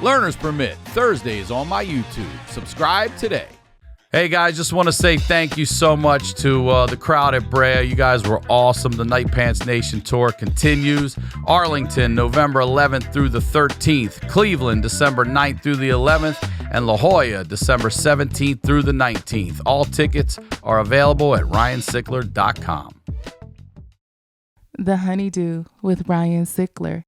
Learner's Permit, Thursdays on my YouTube. Subscribe today. Hey guys, just want to say thank you so much to the crowd at Brea. You guys were awesome. The Night Pants Nation tour continues. Arlington, November 11th through the 13th. Cleveland, December 9th through the 11th. And La Jolla, December 17th through the 19th. All tickets are available at RyanSickler.com. The HoneyDew with Ryan Sickler.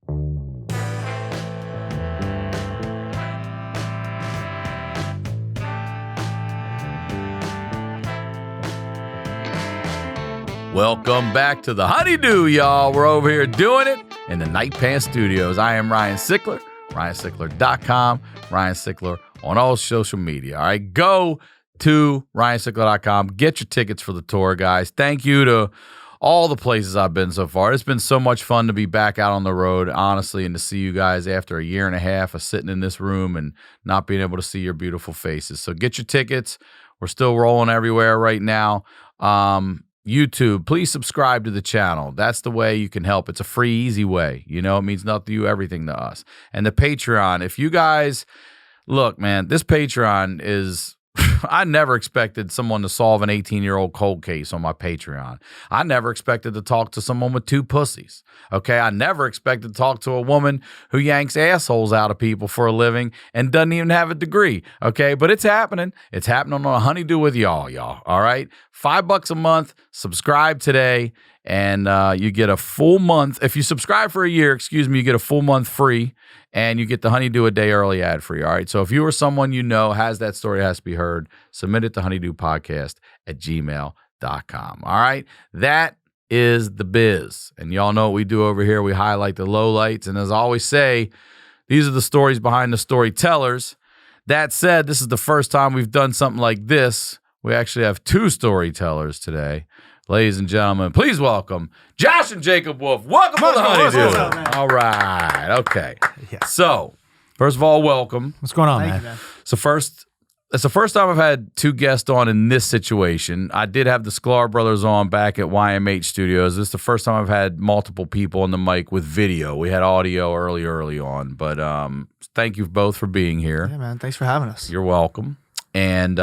Welcome back to the HoneyDew, y'all. We're over here doing it in the Night Pants Studios. I am Ryan Sickler, RyanSickler.com, Ryan Sickler on all social media. All right, go to RyanSickler.com. Get your tickets for the tour, guys. Thank you to all the places I've been so far. It's been so much fun to be back out on the road, honestly, and to see you guys after a year and a half of sitting in this room and not being able to see your beautiful faces. So get your tickets. We're still rolling everywhere right now. YouTube, please subscribe to the channel. That's the way you can help. It's a free, easy way. You know, it means nothing to you, everything to us. And the Patreon, if you guys, look, man, this Patreon is, I never expected someone to solve an 18-year-old cold case on my Patreon. I never expected to talk to someone with two pussies. Okay, I never expected to talk to a woman who yanks assholes out of people for a living and doesn't even have a degree. Okay, but it's happening. It's happening on a HoneyDew with y'all. All right, $5 a month. Subscribe today, and you get a full month. If you subscribe for a year, you get a full month free. And you get the HoneyDew a day early ad free, all right? So if you or someone you know has that story has to be heard, submit it to honeydewpodcast@gmail.com, all right? That is the biz. And y'all know what we do over here. We highlight the lowlights. And as I always say, these are the stories behind the storytellers. That said, this is the first time we've done something like this. We actually have two storytellers today. Ladies and gentlemen, please welcome Josh and Jacob Wolf. Welcome to the HoneyDew. All right. Okay. Yeah. So, first of all, welcome. What's going on, man? You, man? So it's the first time I've had two guests on in this situation. I did have the Sklar brothers on back at YMH Studios. This is the first time I've had multiple people on the mic with video. We had audio early on. But thank you both for being here. Yeah, man. Thanks for having us. You're welcome. And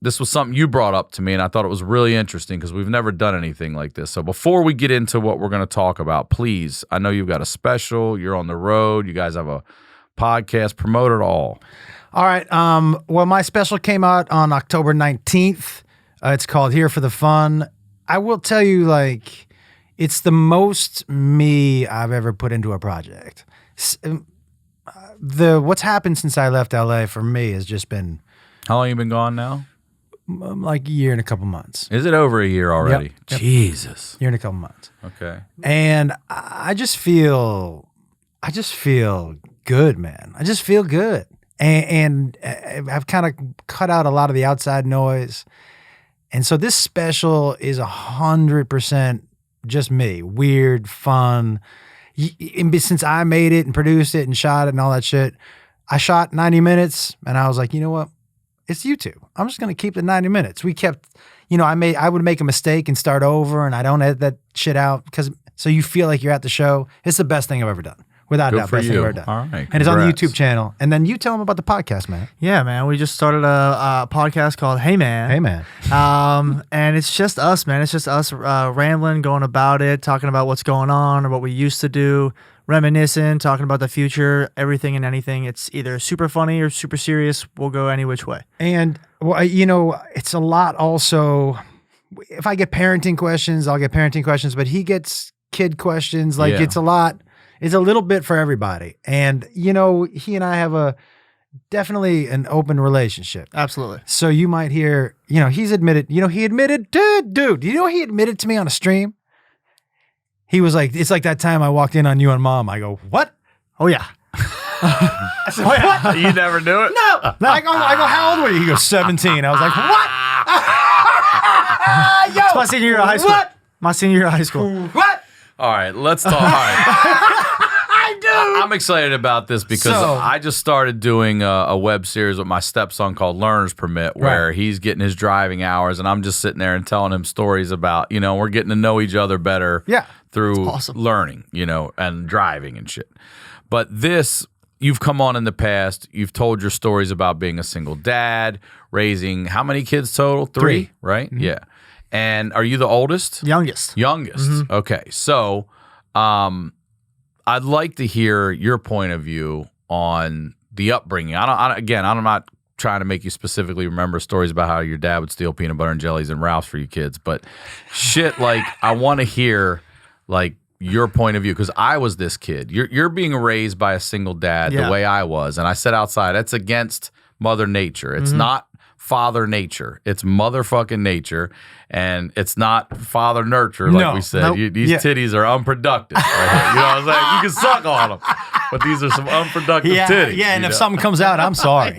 this was something you brought up to me, and I thought it was really interesting because we've never done anything like this. So before we get into what we're going to talk about, please, I know you've got a special. You're on the road. You guys have a podcast. Promote it all. All right. Well, my special came out on October 19th. It's called Here for the Fun. I will tell you, like, it's the most me I've ever put into a project. What's happened since I left LA for me has just been... How long you been gone now? Like a year and a couple months. Is it over a year already? Yep. Jesus. Year and a couple months. Okay. And I just feel good, man. I just feel good. And I've kind of cut out a lot of the outside noise. And so this special is 100% just me. Weird, fun. Since I made it and produced it and shot it and all that shit, I shot 90 minutes and I was like, you know what? It's YouTube. I'm just going to keep the 90 minutes. We kept, I would make a mistake and start over, and I don't edit that shit out so you feel like you're at the show. It's the best thing I've ever done. Without doubt, best thing I've ever done. All right. And it's on the YouTube channel. And then you tell them about the podcast, man. Yeah, man. We just started a podcast called Hey Man. Hey Man. And it's just us, man. It's just us rambling, going about it, talking about what's going on or what we used to do, reminiscing, talking about the future, everything and anything. It's either super funny or super serious. We'll go any which way. And, well, it's a lot also. If I get parenting questions, I'll get parenting questions, but he gets kid questions. Like, It's a lot. It's a little bit for everybody. And, he and I have definitely an open relationship. Absolutely. So you might hear, he's admitted, dude, he admitted to me on a stream? He was like, it's like that time I walked in on you and Mom. I go, what? Oh, yeah. I said, what? You never do it? No. I go, how old were you? He goes, 17. I was like, what? It's my senior year of high school. What? My senior year of high school. What? All right, let's talk. All right. I'm excited about this because I just started doing a web series with my stepson called Learner's Permit, where he's getting his driving hours, and I'm just sitting there and telling him stories about, we're getting to know each other better through learning, and driving and shit. But this, you've come on in the past. You've told your stories about being a single dad, raising how many kids total? Three. Right? Mm-hmm. Yeah. And are you the oldest? Youngest. Youngest. Okay. So I'd like to hear your point of view on the upbringing. I'm not trying to make you specifically remember stories about how your dad would steal peanut butter and jellies and Ralph's for you kids, but shit, like I want to hear like your point of view, because I was this kid. You're being raised by a single dad the way I was, and I said outside, that's against Mother Nature. It's not Father Nature. It's motherfucking nature, and it's not Father Nurture, like we said. These titties are unproductive. Right? You know what I'm saying? You can suck on them, but these are some unproductive titties. Yeah, and if something comes out, I'm sorry.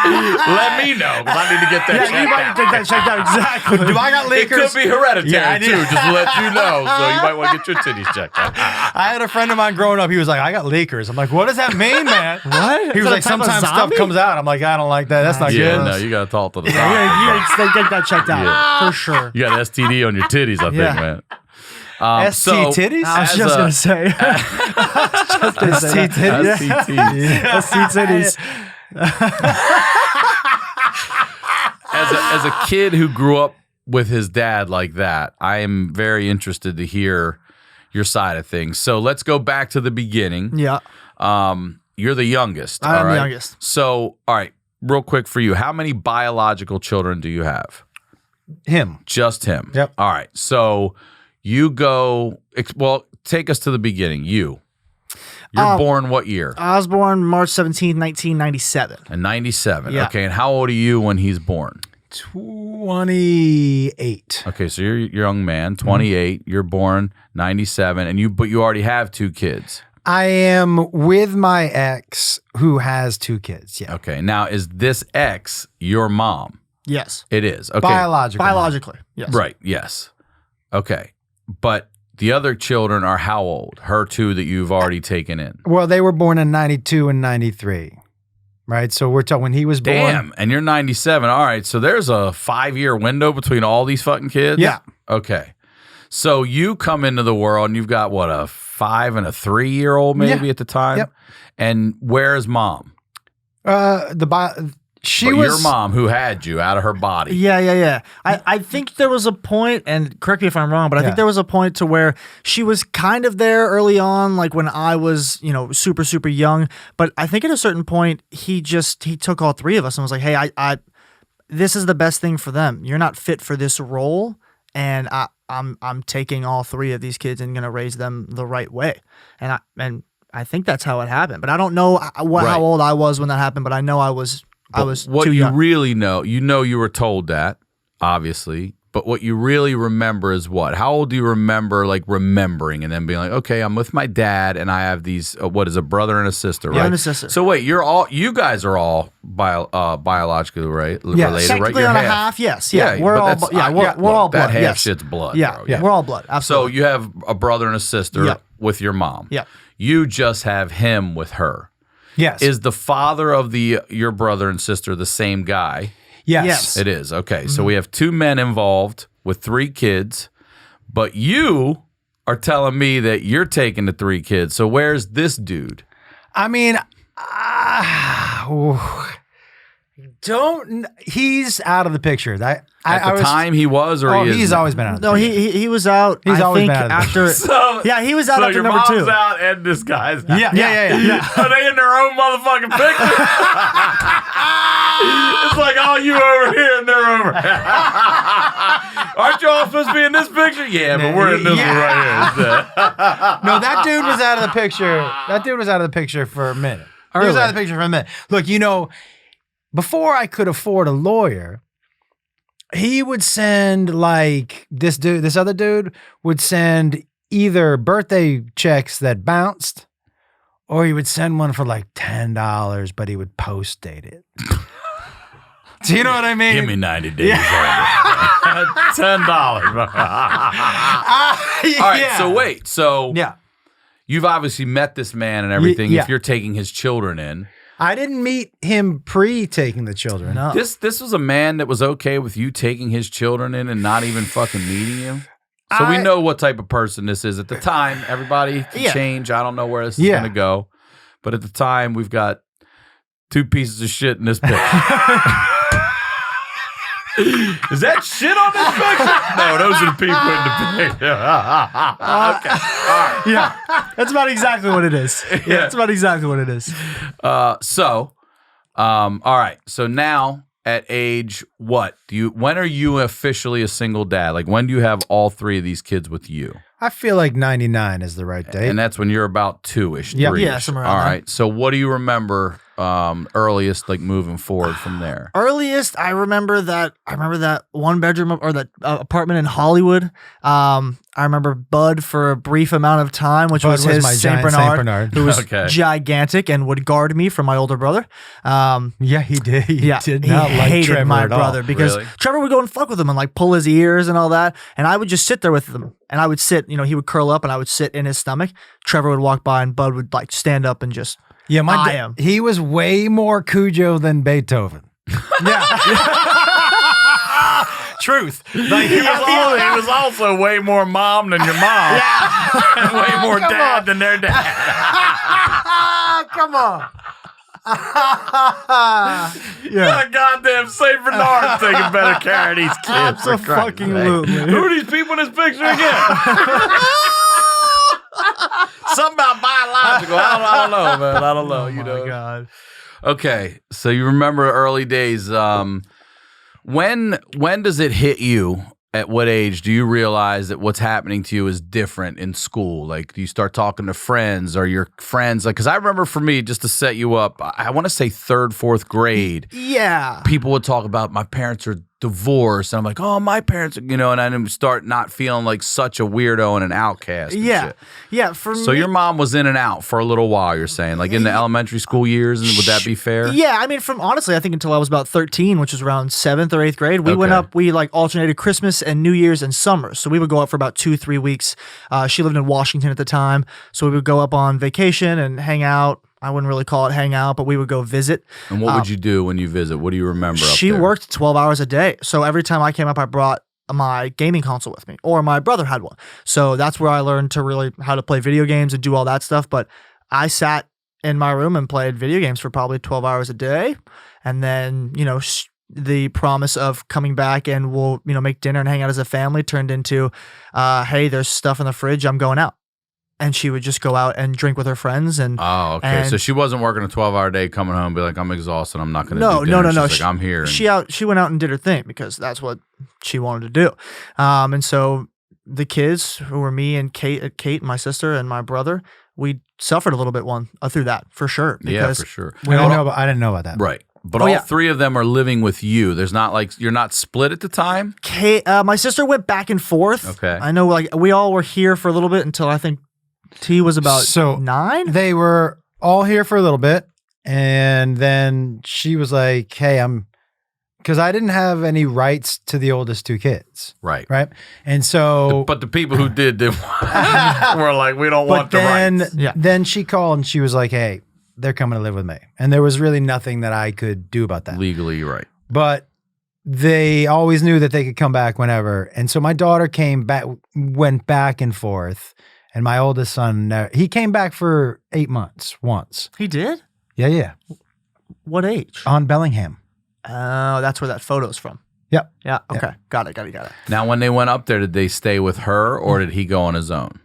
Let me know, because I need to get that checked you might out. get that checked out. Exactly. Do I got It leakers? could be hereditary, I too, just to let you know. So you might want to get your titties checked out. I had a friend of mine growing up. He was like, I got leakers. I'm like, what does that mean, man? What? He Is was that like, a type of sometimes stuff zombie? comes out. I'm like, I don't like that. That's not Yeah, good. no, you got to talk to the doctor. You get that checked out for sure. You got an STD on your titties, I think, man. ST titties? I was as just a- gonna say. ST titties? STTs. ST titties. As a kid who grew up with his dad like that, I am very interested to hear your side of things. So let's go back to the beginning. Yeah. You're the youngest. I'm all right? the youngest. So, all right, real quick for you, how many biological children do you have? Him. Just him. Yep. All right. So you go, well, take us to the beginning. You're born what year? I was born March 17th, 1997. In 97. Yeah. Okay. And how old are you when he's born? 28. Okay. So you're a young man, 28. You're born 97, but you already have two kids. I am with my ex who has two kids. Yeah. Okay. Now, is this ex your mom? Yes. It is. Okay. Biologically. Yes. Right. Yes. Okay. But the other children are how old? Her two that you've already taken in. Well, they were born in 92 and 93. Right. So we're talking when he was born. Damn. And you're 97. All right. So there's a 5-year window between all these fucking kids? Yeah. Okay. So you come into the world and you've got what, a 5 and a 3-year-old maybe at the time? Yep. And where's mom? She But was your mom who had you out of her body. Yeah. I think there was a point, and correct me if I'm wrong, but I think there was a point to where she was kind of there early on, like when I was, super, super young. But I think at a certain point, he took all three of us and was like, hey, I this is the best thing for them. You're not fit for this role, and I'm taking all three of these kids and gonna raise them the right way. And I think that's how it happened. But I don't know how old I was when that happened, but I know I was what too you young. really know, you were told that, obviously, but what you really remember is what? How old do you remember, like, remembering and then being like, okay, I'm with my dad and I have these, what is a brother and a sister, right? Yeah, and a sister. So wait, you guys are all biologically related, right? Technically You're on a half, yes. Yeah, Yeah, we're but all that's- we're all blood. That half yes. shit's blood, Yeah, bro. yeah, we're all blood. So Absolutely. you have a brother and a sister with your mom. Yeah. You just have him with her. Yes. Is the father of your brother and sister the same guy? yes. It is. Okay. So we have two men involved with 3 kids, but you are telling me that you're taking the 3 kids. So where's this dude? I mean, he's out of the picture. At the time he was, or he is he's now? always been out of the No, picture. he was out. He's I always think been out of the after. So, Yeah, he was out so after your number mom's 2. out and this guy's out. Yeah. Are they in their own motherfucking picture? It's like, oh, you over here and they're over here. Aren't you all supposed to be in this picture? Yeah, but we're in this one right here. No, that dude was out of the picture. That dude was out of the picture for a minute. He was out of the picture for a minute. Look, before I could afford a lawyer, he would send like this other dude would send either birthday checks that bounced, or he would send one for like $10, but he would post date it. Do you know what I mean? Give me 90 days. $10. All right, so wait. So you've obviously met this man and everything if you're taking his children in. I didn't meet him pre-taking the children. No. This was a man that was okay with you taking his children in and not even fucking meeting you? So we know what type of person this is. At the time, everybody can change. I don't know where this is going to go. but at the time, we've got 2 pieces of shit in this picture. Is that shit on this picture? No, those are the people in the picture. Okay. All right. Yeah, that's about exactly what it is. Yeah, that's about exactly what it is. All right. So now at age what? When are you officially a single dad? Like when do you have all 3 of these kids with you? I feel like 99 is the right date. And that's when you're about 2-ish, Yeah. 3-ish. Yeah, somewhere around all there. right. So what do you remember earliest, like moving forward from there? Earliest, I remember that 1-bedroom or that apartment in Hollywood. I remember Bud for a brief amount of time, which Bud was was his my Saint giant Saint Bernard. who was Okay. gigantic and would guard me from my older brother. Yeah, he did. He did not he like hated Trevor my at all. brother because Really? Trevor would go and fuck with him and like pull his ears and all that, and I would just sit there with him, and I would sit, he would curl up and I would sit in his stomach. Trevor would walk by and Bud would like stand up and just Yeah, eye him. he was way more Cujo than Beethoven. Truth. Like he was also way more mom than your mom. And way more dad than their dad. Come on. Yeah, goddamn Saint Bernard's taking better care of these kids. for Christ's sake. Absolutely. Who are these people in this picture again? Something about biological. I don't know, man. I don't know. Oh my God. Okay, so you remember early days. When does it hit you? At what age do you realize that what's happening to you is different in school? Like, do you start talking to friends or your friends? Like, because I remember for me, just to set you up, I want to say 3rd, 4th grade. Yeah. People would talk about my parents are divorced, and I'm like, oh, my parents, and I didn't start not feeling like such a weirdo and an outcast. And Yeah. shit. Yeah. For So me, your mom was in and out for a little while. You're saying, like in the elementary school years, and would that be fair? Yeah, I mean, honestly, I think until I was about 13, which was around 7th or 8th grade, we went Okay. up. We like alternated Christmas and New Year's and summer. So we would go up for about 2-3 weeks. She lived in Washington at the time, so we would go up on vacation and hang out. I wouldn't really call it hang out, but we would go visit. And what would you do when you visit? What do you remember? She up there? worked 12 hours a day, so every time I came up, I brought my gaming console with me, or my brother had one. So that's where I learned to really how to play video games and do all that stuff. But I sat in my room and played video games for probably 12 hours a day. And then, the promise of coming back and we'll, make dinner and hang out as a family turned into, hey, there's stuff in the fridge, I'm going out. And she would just go out and drink with her friends. And Oh, okay. and- So she wasn't working a 12-hour day, coming home, and be like, I'm exhausted. I'm not going to No, do dinner. no. She's like, I'm here. She went out and did her thing because that's what she wanted to do. And so the kids, who were me and Kate, my sister, and my brother, we suffered a little bit through that for sure. Yeah, Because for sure. I didn't know about that. Right. But Oh, all yeah. 3 of them are living with you. There's not like, you're not split at the time? Kate, my sister went back and forth. Okay. I know, like we all were here for a little bit until I think T was about So 9. They were all here for a little bit, and then she was like, "Hey, because I didn't have any rights to the oldest 2 kids, Right. right? And so, But the people who did were like, we don't want but then, the rights. Yeah. then she called and she was like, "Hey, they're coming to live with me," and there was really nothing that I could do about that. Legally, right. But they always knew that they could come back whenever, and so my daughter went back and forth. And my oldest son, he came back for 8 months once. He did? Yeah. What age? On Bellingham. Oh, that's where that photo's from. Yep. Yeah. Okay. Got it. Now, when they went up there, did they stay with her or did he go on his own?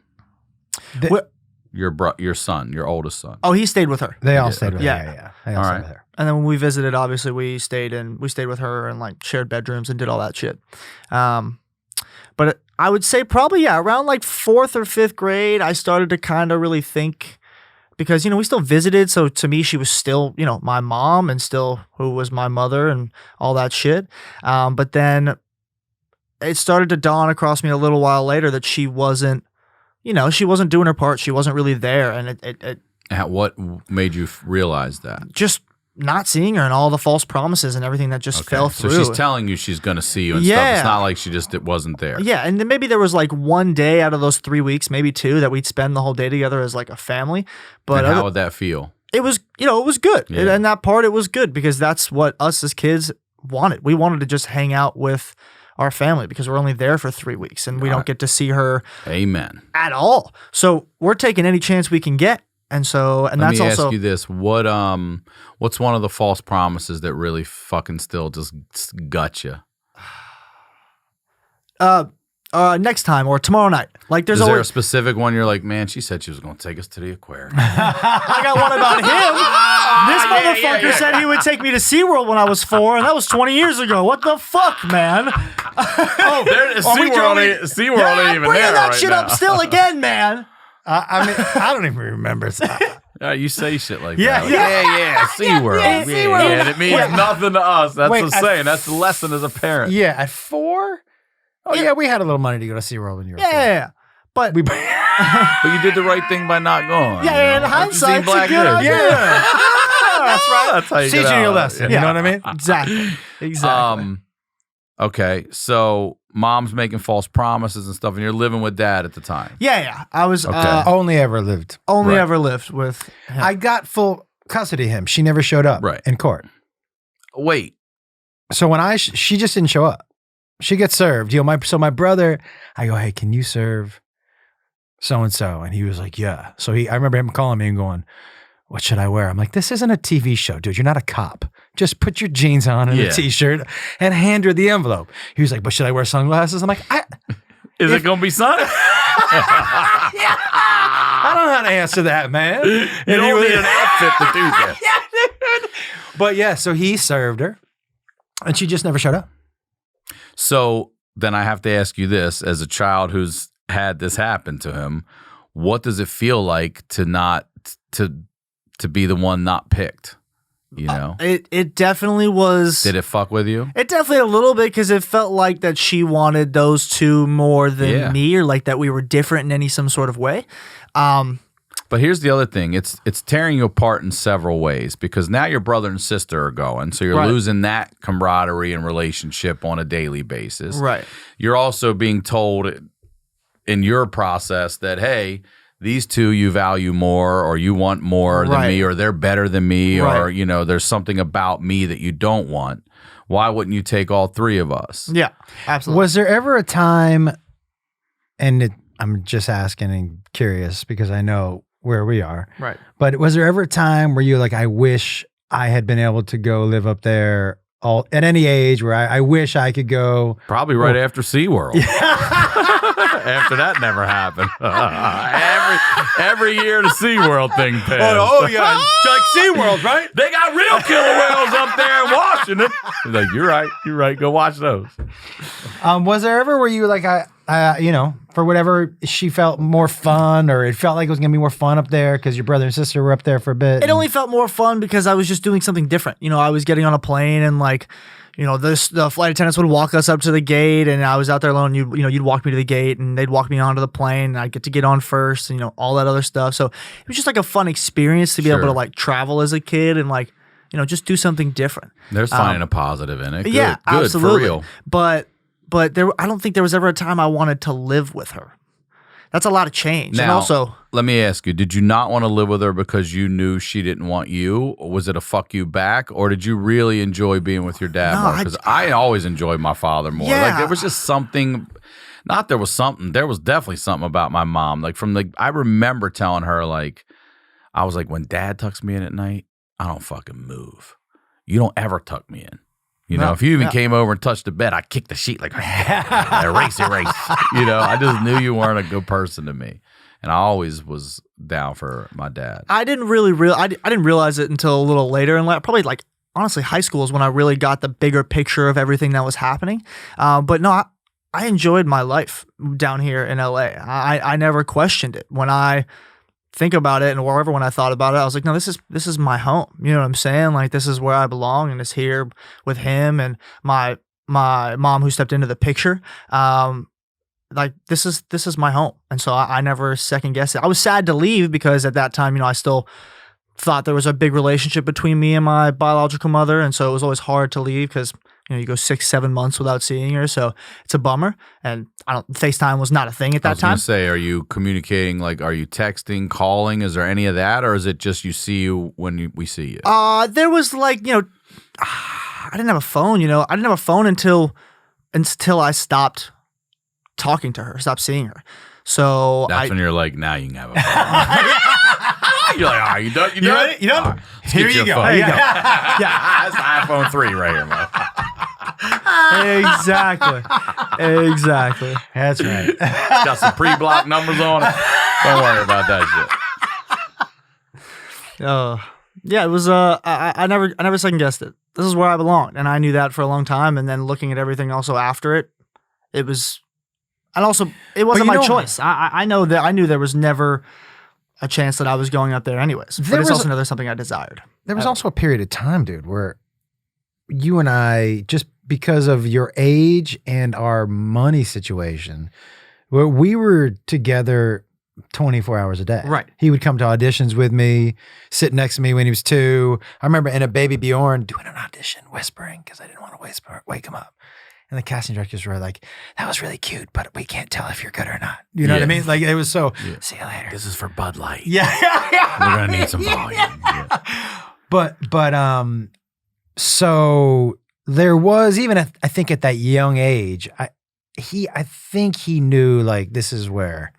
Your son, your oldest son. Oh, he stayed with her. They all did, stayed with okay. her. Yeah. They all All stayed right. with her. And then when we visited, obviously we stayed with her and like shared bedrooms and did all that shit. But I would say probably, around like 4th or 5th grade, I started to kind of really think, because, we still visited. So to me, she was still, my mom and still who was my mother and all that shit. But then it started to dawn across me a little while later that she wasn't doing her part. She wasn't really there. And it What made you realize that? just not seeing her and all the false promises and everything that just fell through. So she's telling you she's going to see you and stuff. Yeah. It's not like it wasn't there. Yeah, and then maybe there was like one day out of those 3 weeks, maybe 2, that we'd spend the whole day together as like a family. But And how would that feel? it was, it was good. Yeah. And that part, it was good because that's what us as kids wanted. We wanted to just hang out with our family because we're only there for 3 weeks and we don't get to see her Amen. at all. So we're taking any chance we can get. And so, and Let that's me also ask you this: what's one of the false promises that really fucking still just gut you? Next time or tomorrow night. Like there's Is there a always specific one you're like, man, she said she was going to take us to the aquarium. I got one about him. This motherfucker said he would take me to SeaWorld when I was 4, and that was 20 years ago. What the fuck, man? SeaWorld ain't even bringing there that right shit now. up still again, man. I mean, I don't even remember. You say shit like Yeah, that. yeah. SeaWorld. Yeah, SeaWorld. And it means nothing to us. That's Wait, the saying. That's the lesson as a parent. Yeah, at 4? Oh, yeah, we had a little money to go to SeaWorld when you were 4. Yeah. But We, But you did the right thing by not going. yeah, in hindsight, it's a good idea. that's right. That's how you Teaching get you a out. lesson. Yeah. You know what I mean? Exactly. Okay, so mom's making false promises and stuff, and you're living with dad at the time. Yeah. I was Okay. Only ever lived. only Right. ever lived with him. I got full custody of him. She never showed up Right. in court. Wait, So when she just didn't show up. She gets served. My brother, I go, hey, can you serve so and so? And he was like, yeah. So I remember him calling me and going, what should I wear? I'm like, this isn't a TV show, dude. You're not a cop. Just put your jeans on and Yeah. a t-shirt and hand her the envelope. He was like, but should I wear sunglasses? I'm like, is it gonna be sunny? I don't know how to answer that, man. You don't need an outfit to do that. But yeah, so he served her and she just never showed up. So then I have to ask you this: as a child who's had this happen to him, what does it feel like to be the one not picked? You know, It definitely was. did it fuck with you? It definitely a little bit because it felt like that she wanted those two more than Yeah. me, or like that we were different in some sort of way. But here's the other thing: it's tearing you apart in several ways, because now your brother and sister are going, so you're Right. losing that camaraderie and relationship on a daily basis. Right. You're also being told in your process that, hey, these two you value more, or you want more than Right. me, or they're better than me, or Right. there's something about me that you don't want. Why wouldn't you take all three of us? Yeah, absolutely. Was there ever a time, and I'm just asking and curious because I know where we are, Right. but was there ever a time where you like, I wish I had been able to go live up there at any age, where I wish I could go? Probably right after SeaWorld. After that never happened. every year the SeaWorld thing passed. yeah, like SeaWorld, right? They got real killer whales up there in Washington. He's like, you're right. Go watch those. Was there ever where you were like, for whatever she felt more fun, or it felt like it was gonna be more fun up there because your brother and sister were up there for a bit? It only felt more fun because I was just doing something different. I was getting on a plane and like, the flight attendants would walk us up to the gate, and I was out there alone. You'd walk me to the gate, and they'd walk me onto the plane, and I'd get to get on first, and all that other stuff. So it was just like a fun experience to be able to like travel as a kid and like, just do something different. There's finding a positive in it. Good, Yeah, good, absolutely. for real. But I don't think there was ever a time I wanted to live with her. That's a lot of change. And Now, also, let me ask you, did you not want to live with her because you knew she didn't want you? Or was it a fuck you back? Or did you really enjoy being with your dad No, more? Because I always enjoyed my father more. Yeah. Like there was just something, there was definitely something about my mom. Like I remember telling her, like, I was like, when dad tucks me in at night, I don't fucking move. You don't ever tuck me in. If you even came over and touched the bed, I kicked the sheet like, erase. I just knew you weren't a good person to me. And I always was down for my dad. I didn't really I didn't realize it until a little later in life. Probably like, honestly, high school is when I really got the bigger picture of everything that was happening. But no, I enjoyed my life down here in LA. I never questioned it. When I think about it, and wherever when I thought about it, I was like, no, this is my home. You know what I'm saying? Like, this is where I belong, and it's here with him and my mom who stepped into the picture. Like, this is my home. And so I never second guessed it. I was sad to leave because at that time, I still thought there was a big relationship between me and my biological mother. And so it was always hard to leave because, you go 6-7 months without seeing her. So it's a bummer. And FaceTime was not a thing at that time. I was gonna say, are you communicating, like, are you texting, calling? Is there any of that? Or is it just you see you when we see you? There was like, I didn't have a phone, I didn't have a phone until I stopped talking to her, stopped seeing her. So That's when you're like, now you can have a phone. You're like, all right, you done? You done? ready? You done? All right, let's Here get you your go. phone. There you go. That's the iPhone 3 right here, man. Exactly. That's right. It's got some pre-block numbers on it. Don't worry about that shit. Yeah, it was. I never second guessed it. This is where I belonged, and I knew that for a long time. And then looking at everything also after it, it was, and also it wasn't my choice. I know that I knew there was never a chance that I was going up there anyways. But it's also another something I desired. There was also a period of time, dude, where you and I, just because of your age and our money situation, where we were together 24 hours a day. Right. He would come to auditions with me, sit next to me when he was 2. I remember in a Baby Bjorn doing an audition, whispering because I didn't want to wake him up. And the casting directors were like, that was really cute, but we can't tell if you're good or not. You know what I mean? Like, it was so, see you later. This is for Bud Light. Yeah. We're going to need some volume. Yeah. But so there was, even I think at that young age, I think he knew, like, this is where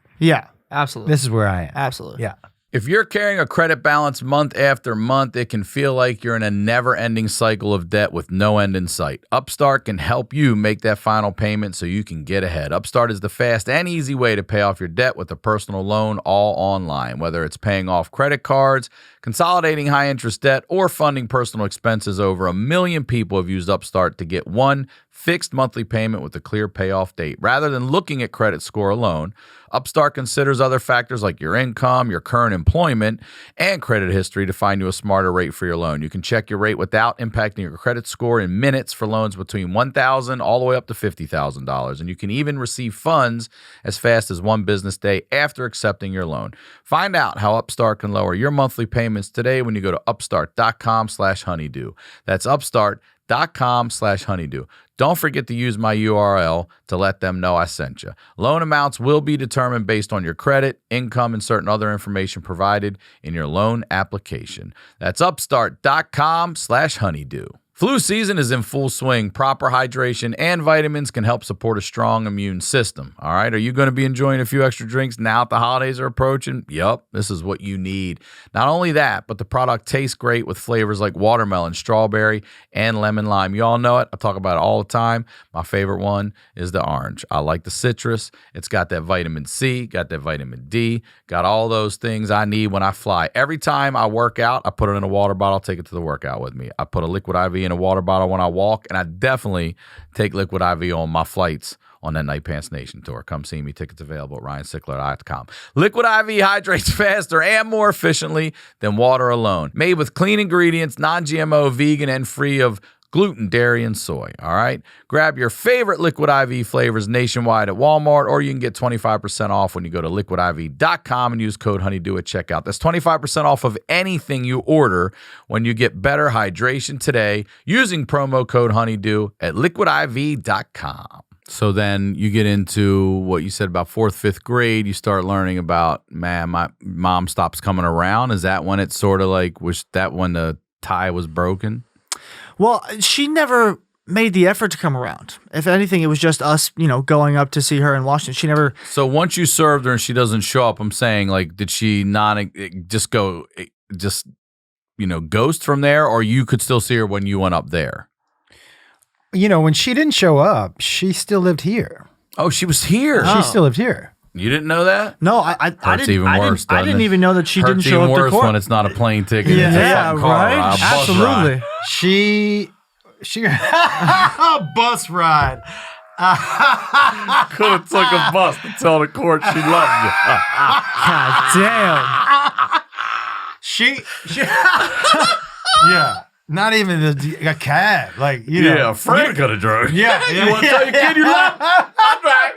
Absolutely. this is where I am. Absolutely. Yeah. If you're carrying a credit balance month after month, it can feel like you're in a never-ending cycle of debt with no end in sight. Upstart can help you make that final payment so you can get ahead. Upstart is the fast and easy way to pay off your debt with a personal loan all online. Whether it's paying off credit cards, consolidating high-interest debt, or funding personal expenses, over 1 million people have used Upstart to get one fixed monthly payment with a clear payoff date. Rather than looking at credit score alone, Upstart considers other factors like your income, your current employment, and credit history to find you a smarter rate for your loan. You can check your rate without impacting your credit score in minutes for loans between $1,000 all the way up to $50,000. And you can even receive funds as fast as 1 business day after accepting your loan. Find out how Upstart can lower your monthly payments today when you go to upstart.com/honeydew. That's upstart.com/honeydew. Don't forget to use my URL to let them know I sent you. Loan amounts will be determined based on your credit, income, and certain other information provided in your loan application. That's upstart.com/honeydew. Flu season is in full swing. Proper hydration and vitamins can help support a strong immune system. All right, are you going to be enjoying a few extra drinks now that the holidays are approaching? Yup, this is what you need. Not only that, but the product tastes great with flavors like watermelon, strawberry, and lemon lime. You all know it. I talk about it all the time. My favorite one is the orange. I like the citrus. It's got that vitamin C, got that vitamin D, got all those things I need when I fly. Every time I work out, I put it in a water bottle, take it to the workout with me. I put a liquid IV in a water bottle when I walk, and I definitely take liquid IV on my flights on that Night Pants Nation tour. Come see me. Tickets available at RyanSickler.com. Liquid IV hydrates faster and more efficiently than water alone. Made with clean ingredients, non-GMO, vegan, and free of gluten, dairy, and soy. All right? Grab your favorite Liquid IV flavors nationwide at Walmart, or you can get 25% off when you go to liquidiv.com and use code HoneyDew at checkout. That's 25% off of anything you order when you get better hydration today using promo code HoneyDew at liquidiv.com. So then you get into what you said about 4th, 5th grade. You start learning about, man, my mom stops coming around. Is that when it sort of like, was that when the tie was broken? Well, she never made the effort to come around. If anything, it was just us, going up to see her in Washington. She never. So once you served her and she doesn't show up, I'm saying, like, did she not just go, ghost from there, or you could still see her when you went up there? When she didn't show up, she still lived here. Oh, she was here. She still lived here. You didn't know that? No, I didn't. Even worse, I didn't even know that she didn't Hurts show even up to worse court. when it's not a plane ticket. Yeah, it's a fucking car right. ride, a bus Absolutely. ride. She a bus ride. Could have took a bus to tell the court she loved you. God damn. She yeah. Not even a cab. Like, Yeah, Frank could have drove. Yeah. You want to tell your kid you love him? I'll drive.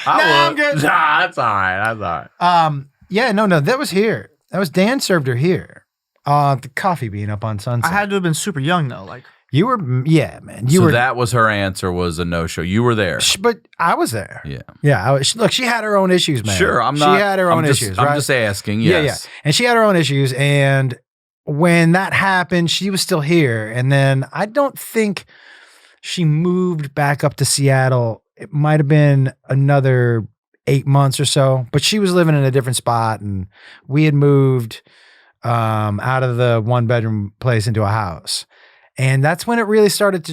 I'm good. Nah, that's all right. That's all right. Yeah, no, that was here. That was Dan served her here. The coffee bean up on Sunset. I had to have been super young though. Like You were, yeah, man. You So were. that was her answer, was a no-show. You were there. But I was there. Yeah. Yeah. Look, she had her own issues, man. Sure, I'm She not. had her own issues, right? I'm just asking, Yeah, yes. yeah. And she had her own issues. And when that happened, she was still here. And then I don't think she moved back up to Seattle. It might have been another 8 months or so, but she was living in a different spot. And we had moved out of the 1-bedroom place into a house. And that's when it really started to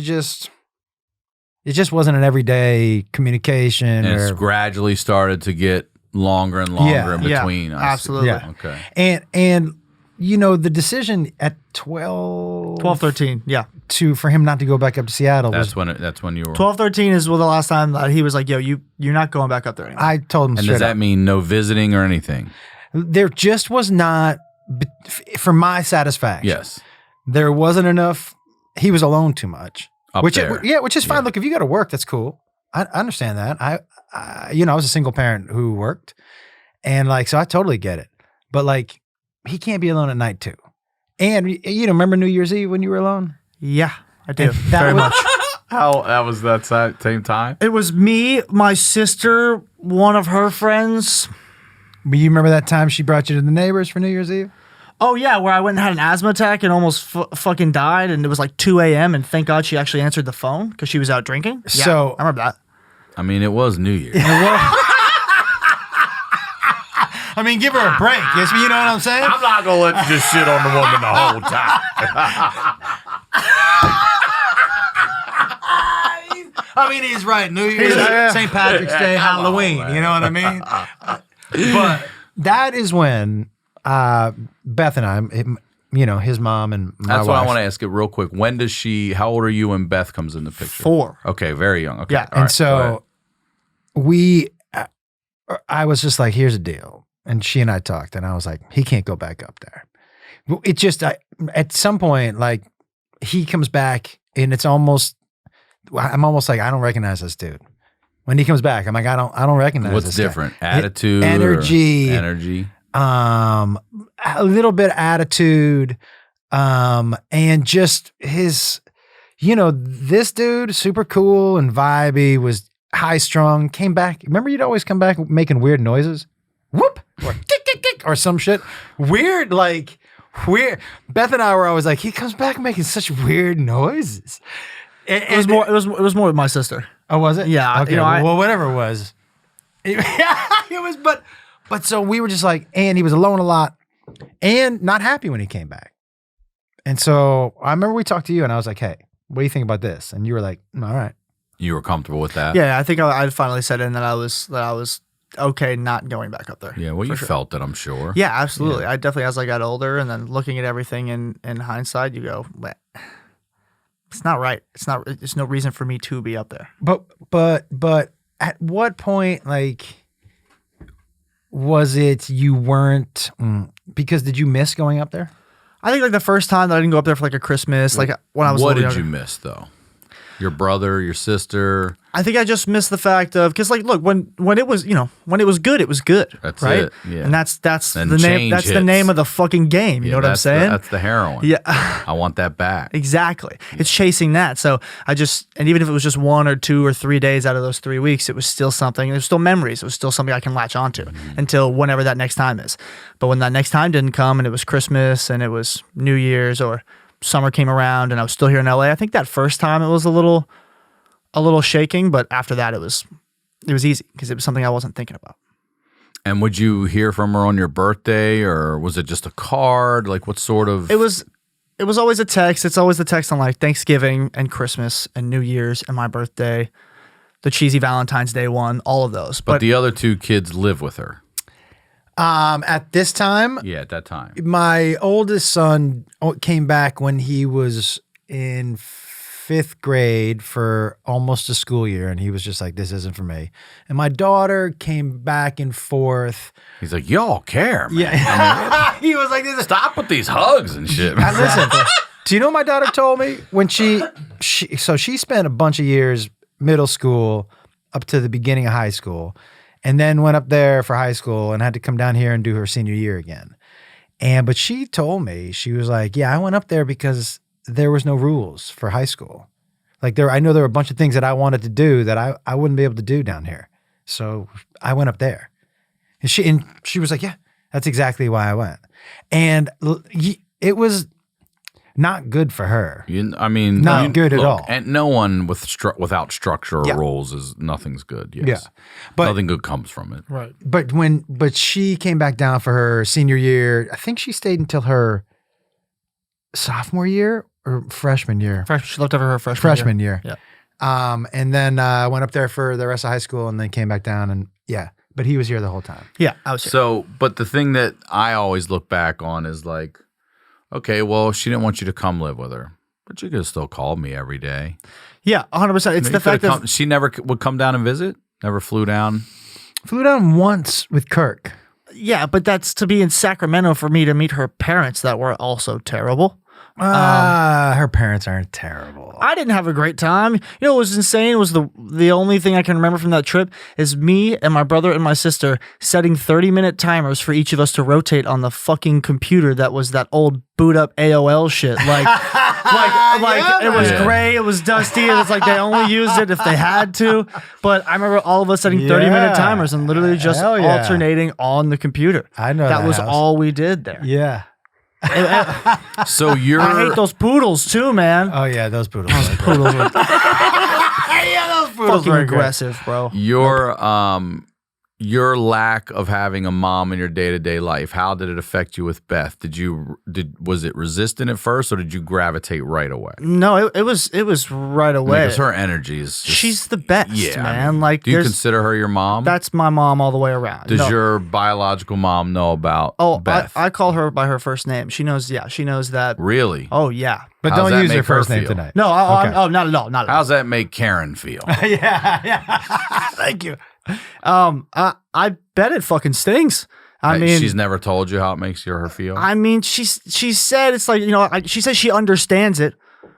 it just wasn't an everyday communication. And it's gradually started to get longer and longer in between. Yeah, absolutely. Yeah. Okay. And the decision at 12, 13, yeah. for him not to go back up to Seattle. That's when you were 12, 13 is the last time that he was like, yo, you're not going back up there anymore. I told him And straight does that up. mean no visiting or anything? There just was not, for my satisfaction. Yes. There wasn't enough. He was alone too much. Which there. Which is fine. Yeah. Look, if you got to work, that's cool. I understand that. I was a single parent who worked, and so I totally get it. But he can't be alone at night too. And remember New Year's Eve when you were alone? Yeah, I do. Very much. How that was that same time? It was me, my sister, one of her friends. But you remember that time she brought you to the neighbors for New Year's Eve? Oh, yeah, where I went and had an asthma attack and almost fucking died, and it was 2 a.m., and thank God she actually answered the phone because she was out drinking. Yeah, So- I remember that. I mean, it was New Year's. I mean, give her a break. Yes, you know what I'm saying? I'm not gonna let you just shit on the woman the whole time. I mean, he's right. New Year's, St. Patrick's Day, Halloween. You know what I mean? But that is when Beth and I, his mom and my That's wife. why I want to ask it real quick. When does how old are you when Beth comes in the picture? 4. Okay, very young. Okay. Yeah, all And right, go ahead. so I was just like, here's the deal. And she and I talked, and I was like, he can't go back up there. It just, at some point, he comes back, and I'm almost like, I don't recognize this dude. When he comes back, I'm like, I don't recognize What's this guy. different? Attitude, Energy. energy. A little bit of attitude, and just his, this dude, super cool and vibey, was high strung, came back. Remember, you'd always come back making weird noises, whoop, or tick, tick, tick, or some shit. Weird. Beth and I were always like, he comes back making such weird noises. It was more with my sister. Oh, was it? Yeah, Okay. Well, whatever it was. It was, but so we were just like, and he was alone a lot and not happy when he came back. And so I remember we talked to you and I was like, hey, what do you think about this? And you were like, all right. You were comfortable with that? Yeah, I think I finally said in that I was okay not going back up there. Yeah, well, you sure. felt it, I'm sure. Yeah, absolutely. I definitely, as I got older and then looking at everything in hindsight, you go, it's not right. There's no reason for me to be up there. But at what point, was it you weren't, because did you miss going up there? I think the first time that I didn't go up there for a Christmas, when I was What a little did you younger. miss, though? Your brother, your sister? I think I just missed the fact of, because look, when it was good, it was good. That's right? it, yeah. And that's And the name. change That's the hits. name of the fucking game. You know what I'm saying? That's the heroin. Yeah. I want that back. Exactly. It's chasing that. So and even if it was just 1 or 2 or 3 days out of those 3 weeks, it was still something. It was still memories. It was still something I can latch onto until whenever that next time is. But when that next time didn't come and it was Christmas and it was New Year's or summer came around and I was still here in LA, I think that first time it was a little shaking, but after that it was easy because it was something I wasn't thinking about. And would you hear from her on your birthday, or was it just a card? What sort of? It was always a text. It's always the text on Thanksgiving and Christmas and New Year's and my birthday, the cheesy Valentine's Day one, all of those. But the other 2 kids live with her. At this time, Yeah, at that time. my oldest son came back when he was in 5th grade for almost a school year, and he was just like, this isn't for me. And my daughter came back in 4th. He's like, y'all care, man. Yeah. He was like, Stop with these hugs and shit. man. Listen, do you know what my daughter told me? When she spent a bunch of years, middle school up to the beginning of high school, and then went up there for high school and had to come down here and do her senior year again. But she told me, she was like, yeah, I went up there because there was no rules for high school. I know there were a bunch of things that I wanted to do that I wouldn't be able to do down here. So I went up there. And she was like, yeah, that's exactly why I went. And it was, not good for her. I mean, Not good at look, all. And no one without structure or Yeah. rules is nothing's good. Yes. Yeah. But Nothing good comes from it. Right. but she came back down for her senior year. I think she stayed until her sophomore year or freshman year. She looked over her freshman Year. Yeah. And then went up there for the rest of high school and then came back down and yeah. But he was here the whole time. Yeah, I was here. So, but the thing that I always look back on is like, okay, well, she didn't want you to come live with her, but you could have still called me every day. Yeah, 100%. It's You the fact that she never would come down and visit. Never flew down. Flew down once with Kirk. yeah, but that's to be in Sacramento for me to meet her parents that were also terrible. Her parents aren't terrible. I didn't have a great time. You know what was insane was the only thing I can remember from that trip is me and my brother and my sister setting 30-minute timers for each of us to rotate on the fucking computer that was that old boot up AOL shit. Like it was gray, it was dusty, and it's like they only used it if they had to. But I remember all of us setting 30-minute timers and literally just alternating on the computer. I know that was house. all we did there. Yeah. So you're. I hate those poodles too, man. Oh yeah, those poodles. Poodles were those poodles fucking aggressive, bro. Your lack of having a mom in your day-to-day life, how did it affect you with Beth? Was it resistant at first, or did you gravitate right away? No, it was right away. Because her energy is just, She's the best, yeah, man. I mean, Like, do you there's- consider her your mom? That's my mom all the way around. Does No. your biological mom know about Beth? I call her by her first name. She knows. Yeah, she knows that. Really? Oh yeah. But How's don't that use make your first her name feel? tonight. No, Okay. not at all. Not at all. How's that make Karen feel? Yeah. Thank you. I bet it fucking stings. I mean, she's never told you how it makes her feel? I mean, she said it's like, you know, she says she understands it.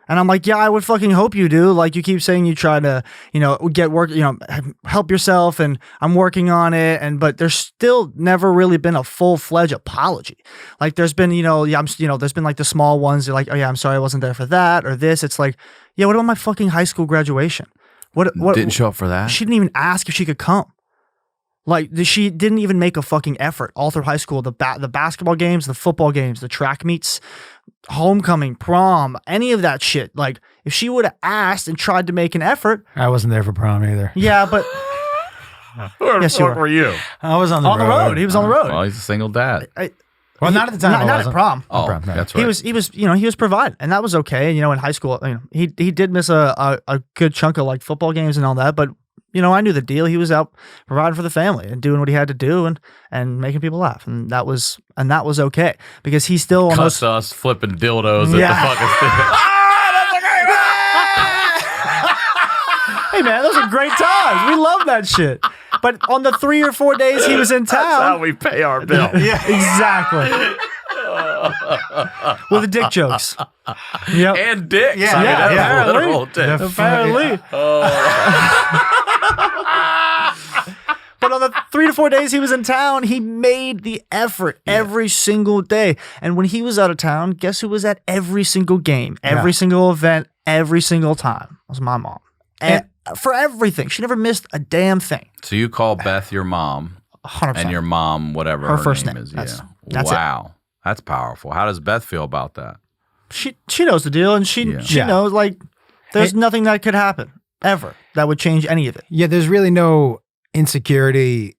And I'm like, yeah, I would fucking hope you do. Like, you keep saying you try to, you know, get work, you know, help yourself, and I'm working on it. But there's still never really been a full-fledged apology. Like, there's been, there's been like the small ones. They're like, oh yeah, I'm sorry I wasn't there for that or this. It's like, yeah, what about my fucking high school graduation? What didn't show up for that? She didn't even ask if she could come. Like, she didn't even make a fucking effort all through high school. The basketball games, the football games, the track meets, homecoming, prom, any of that shit. Like, if she would have asked and tried to make an effort. I wasn't there for prom either. Yeah, but. Yes, you were. you? I was on the On the road. He was on the road. Well, he's a single dad. Well, not at the time. I Not at wasn't. prom. Oh, prom, no. that's right. He was provided, and that was okay. And, in high school, he did miss a good chunk of like football games and all that, but I knew the deal. He was out providing for the family and doing what he had to do and making people laugh, and that was okay because he still almost Cuss us flipping dildos at Yeah. the fucking stick. Hey man, those are great times. We love that shit. But on the 3 or 4 days he was in town, That's how we pay our bill. yeah, exactly. With the dick jokes. Yep. And dicks. Yeah, I mean, yeah, that's yeah. literal dick. Apparently. But on the 3 to 4 days he was in town, he made the effort every single day. And when he was out of town, guess who was at every single game, every single event, every single time? It was my mom. And for everything. She never missed a damn thing. So you call Beth your mom 100%. and your mom, whatever Her her first name name. is. That's Yeah. it. Wow. That's powerful. How does Beth feel about that? She knows the deal, and she Yeah. knows, like, there's nothing that could happen ever that would change any of it. Yeah, there's really no insecurity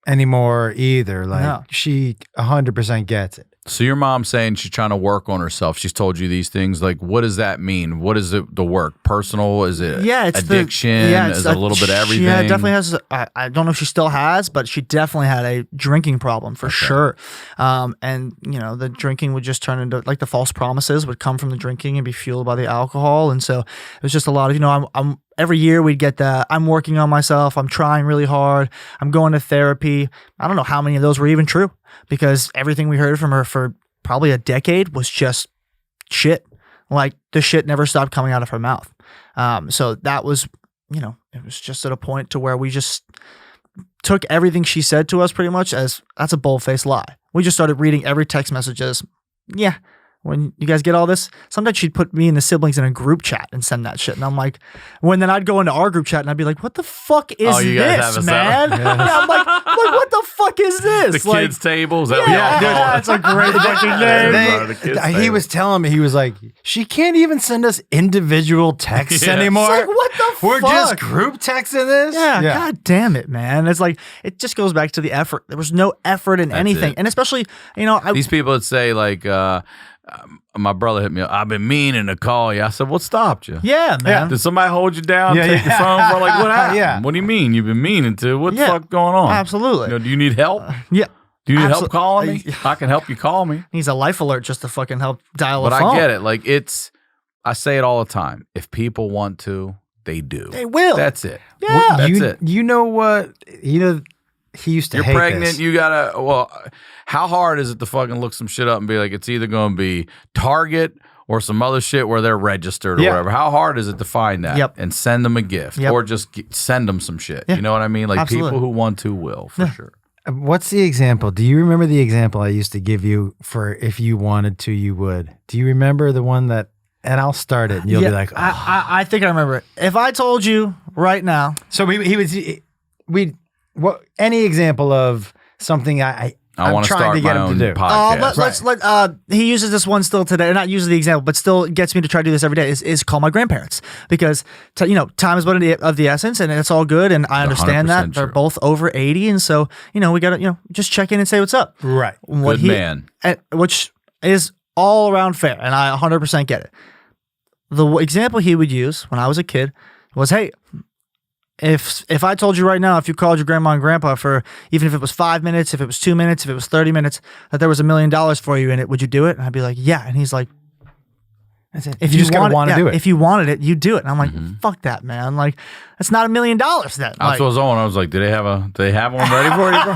anymore either. Like No. she 100% gets it. So your mom's saying she's trying to work on herself. She's told you these things. Like, what does that mean? What is it? The work? Personal? Is it It's addiction? it's Is it a little bit of everything? Yeah, it definitely has. I don't know if she still has, but she definitely had a drinking problem for sure. And the drinking would just turn into like the false promises would come from the drinking and be fueled by the alcohol. And so it was just a lot of I'm every year we'd get that I'm working on myself. I'm trying really hard. I'm going to therapy. I don't know how many of those were even true because everything we heard from her for probably a decade was just shit. Like the shit never stopped coming out of her mouth. So that was, it was just at a point to where we just took everything she said to us pretty much as that's a bold-faced lie. We just started reading every text message as, yeah, when you guys get all this, sometimes she'd put me and the siblings in a group chat and send that shit. And I'm like, then I'd go into our group chat and I'd be like, what the fuck is you guys have this, a man? Yeah, I'm like, what the fuck is this? The kids' table? Is that what Yeah, y'all call it? that's a great fucking name. The kids' He table. was telling me, he was like, she can't even send us individual texts Yeah. anymore. It's like, what the We're fuck? just group texting this? Yeah, god damn it, man. It's like, it just goes back to the effort. There was no effort in anything. it. And especially, These people that say, like, my brother hit me up, I've been meaning to call you. I said, what stopped you? yeah, man. Did somebody hold you down, Yeah, take yeah. your phone? Like, what happened? Yeah. What do you mean? You've been meaning to? What the Yeah. fuck going on? Absolutely. Do you need help? Yeah. Do you need help Absol- calling me? I can help you call me. Needs a life alert just to fucking help dial But a phone. I get it. Like, I say it all the time. If people want to, they do. They will. That's it. Yeah. That's you, it. You know what? He used to You're hate pregnant, this. you gotta, how hard is it to fucking look some shit up and be like, it's either gonna be Target or some other shit where they're registered or Yeah. whatever? How hard is it to find that? Yep. And send them a gift Yep. or just send them some shit? Yeah. You know what I mean? Like Absolutely. people who want to will, for sure. What's the example? Do you remember the example I used to give you for if you wanted to, you would? Do you remember the one that, and I'll start it and you'll be like, oh. I think I remember it. If I told you right now, So any example of something I'm want to trying start to get my him own to do. podcast. he uses this one still today, not using the example, but still gets me to try to do this every day, is call my grandparents. Because, time is of the essence, and it's all good, and I understand that. 100% They're true. both over 80, and so, we got to, just check in and say what's up. Right. Good man. Which is all around fair, and I 100% get it. The example he would use when I was a kid was, hey, if I told you right now, if you called your grandma and grandpa for, even if it was 5 minutes, if it was 2 minutes, if it was 30 minutes, that there was $1 million for you in it, would you do it? And I'd be like, yeah. And he's like, That's it. if you just gotta want to do it. If you wanted it, you do it. And I'm like, fuck that, man. Like, that's not $1 million then. That's Like, what I was on. I was like, do they have one ready for you, bro?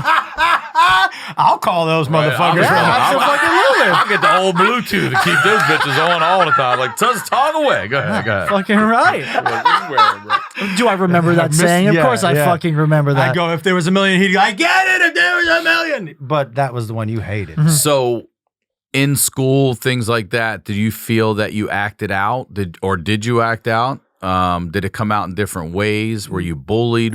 I'll call those motherfuckers. I'll get the old Bluetooth to keep those bitches on all the time. Like, just talk away. Go ahead. fucking right. Do I remember that saying? Of course I fucking remember that. I go, if there was $1 million, he'd go, I get it if there was $1 million. But that was the one you hated. So, in school, things like that, did you feel that you acted out? Did you act out? Did it come out in different ways? Were you bullied?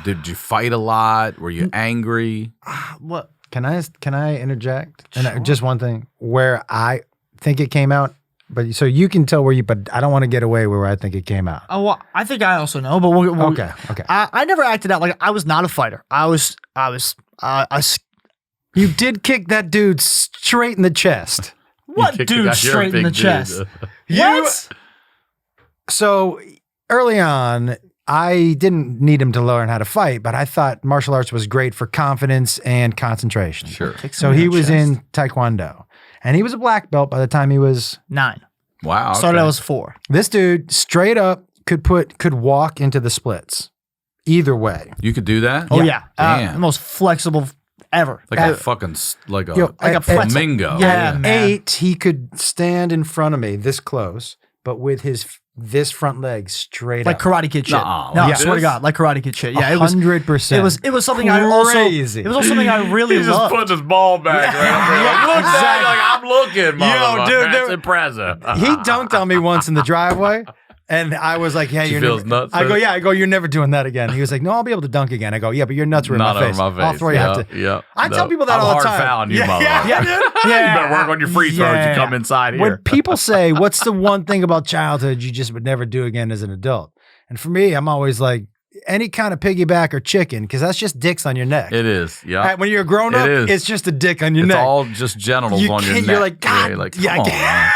Did you fight a lot? Were you angry? What? Can I interject? And just one thing where I think it came out, but so you can tell but I don't want to get away where I think it came out. Oh, well, I think I also know, but we'll Okay. I never acted out like I was not a fighter. You did kick that dude straight in the chest. What You dude got your straight in big the dude. chest? You- What? So early on, I didn't need him to learn how to fight, but I thought martial arts was great for confidence and concentration. Sure. So he was in Taekwondo, and he was a black belt by the time he was. 9. Wow. Started okay. I was 4. This dude straight up could walk into the splits, either way. You could do that? Oh yeah, Damn. the most flexible ever. Like a fucking, like a Like a pretzel. flamingo. Yeah, At man. 8, he could stand in front of me this close, but with this front leg straight Like up. Karate Kid shit. Nuh-uh, No, like I swear to this? God, like Karate Kid shit. Yeah, it was 100%. It was something I also. Crazy. It was also something I really He just loved. put his ball back right up there. Like, look, Dad, like, I'm looking, motherfucker. dude, That's there- impressive. He dunked on me once in the driveway, and I was like, "Yeah, She you're feels never." nuts, I go, huh? "Yeah." I go, "You're never doing that again." He was like, "No, I'll be able to dunk again." I go, "Yeah, but your nuts were in Not my face. over my face. I'll throw you out to." Yeah. I tell people that I'm all the hard time. fouling you, Yeah, motherfucker. yeah, dude. You better work on your free throws. Yeah. You come inside here. When people say, "What's the one thing about childhood you just would never do again as an adult?" And for me, I'm always like, any kind of piggyback or chicken, because that's just dicks on your neck. It is. Yeah. Right, when you're a grown up, It is. it's just a dick on your It's neck. all just genitals You on your can't- neck. you're like, God, you're like, yeah, I come on, can't- man.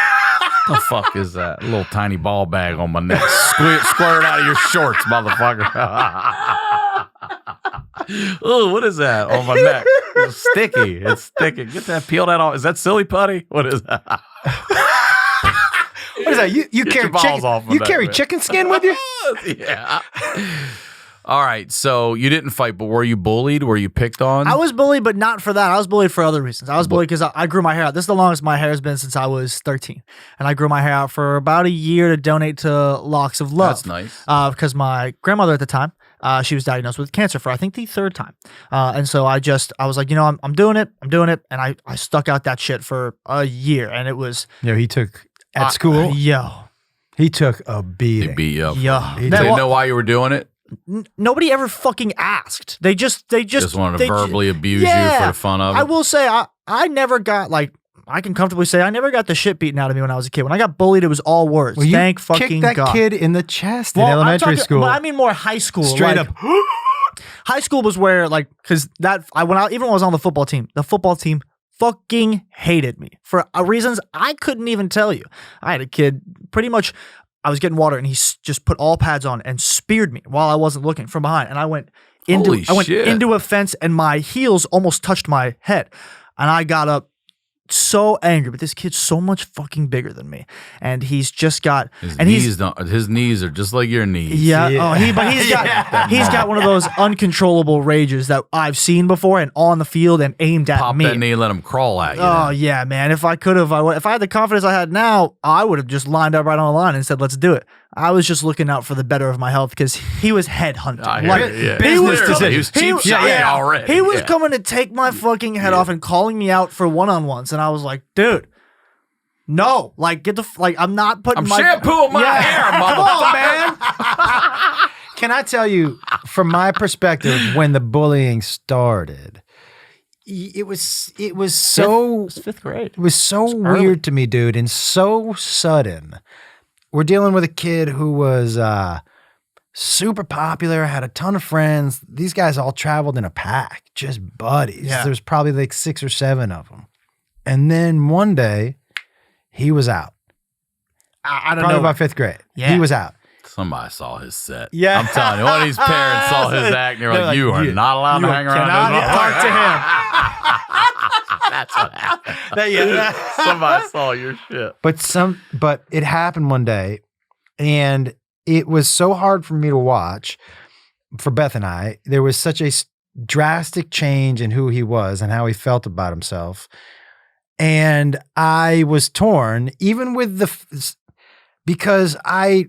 What the fuck is that? A little tiny ball bag on my neck. Squirt out of your shorts, motherfucker. Oh, what is that on my neck? It's sticky. It's sticky. Get that, peel that off. Is that silly putty? What is that? What is that? You Get carry your balls chicken? off of You that, carry man. chicken skin with you? Yeah. All right. So you didn't fight, but were you bullied? Were you picked on? I was bullied, but not for that. I was bullied for other reasons. I was bullied because I grew my hair out. This is the longest my hair has been since I was 13. And I grew my hair out for about a year to donate to Locks of Love. That's nice. Because my grandmother at the time She was diagnosed with cancer for, I think, the 3rd time. And so I was like, I'm doing it. And I stuck out that shit for a year. And it was. He took at school. He took a beating. They beat you up. Yeah. Did they know why you were doing it? Nobody ever fucking asked. They just wanted to verbally abuse you for the fun of it. I will say I never got I can comfortably say I never got the shit beaten out of me when I was a kid. When I got bullied, it was all words. Well, Thank you fucking kicked that God. kid in the chest in elementary school. But I mean more high school. Straight up. High school was where because even when I was on the football team fucking hated me for reasons I couldn't even tell you. I had a kid pretty much. I was getting water and he just put all pads on and speared me while I wasn't looking from behind. And I went into a fence and my heels almost touched my head. And I got up so angry, but this kid's so much fucking bigger than me. And he's just got his knees are just like your knees. Yeah. Oh, he's got one of those uncontrollable rages that I've seen before and on the field and aimed at Pop me. that knee and let him crawl at you. Oh yeah, man. If I could have, if I had the confidence I had now, I would have just lined up right on the line and said, "Let's do it." I was just looking out for the better of my health because he was headhunting. He was cheap shot already. He was coming to take my fucking head off and calling me out for one-on-ones, and I was like, dude. No, I'm not putting my shampooing my hair, motherfucker. Come on, man. Can I tell you, from my perspective, when the bullying started, it was so it was 5th grade. It was so weird to me, dude, and so sudden. We're dealing with a kid who was super popular, had a ton of friends. These guys all traveled in a pack, just buddies. Yeah. There's probably like 6 or 7 of them. And then one day, he was out. I don't Probably know. about 5th grade. Yeah. He was out. Somebody saw his set. Yeah. I'm telling you, one of these parents saw his act and they're like, you are not allowed to hang around this Talk to him. That's what happened. Somebody saw your shit. But it happened one day, and it was so hard for me to watch. For Beth and I, there was such a drastic change in who he was and how he felt about himself. And I was torn, even with because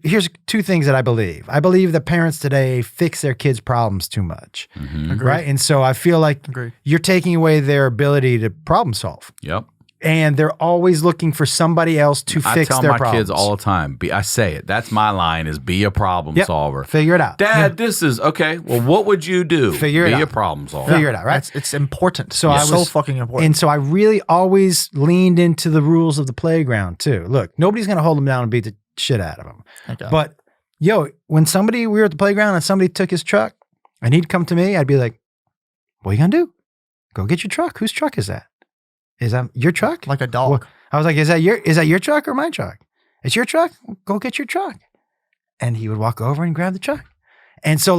here's 2 things that I believe. I believe that parents today fix their kids' problems too much, right? And so I feel like you're taking away their ability to problem solve. Yep. And they're always looking for somebody else to fix their problems. I tell my kids all the time, I say it. That's my line is be a problem solver. Figure it out. Dad, this is, okay, well, what would you do? Figure it out. Be a problem solver. Figure it out, right? It's important. So it's so fucking important. And so I really always leaned into the rules of the playground too. Look, nobody's going to hold him down and beat the shit out of him. Okay. But when we were at the playground and somebody took his truck and he'd come to me, I'd be like, what are you going to do? Go get your truck. Whose truck is that? Is that your truck? Like a dog. Well, I was like, is that your truck or my truck? It's your truck? Go get your truck. And he would walk over and grab the truck. And so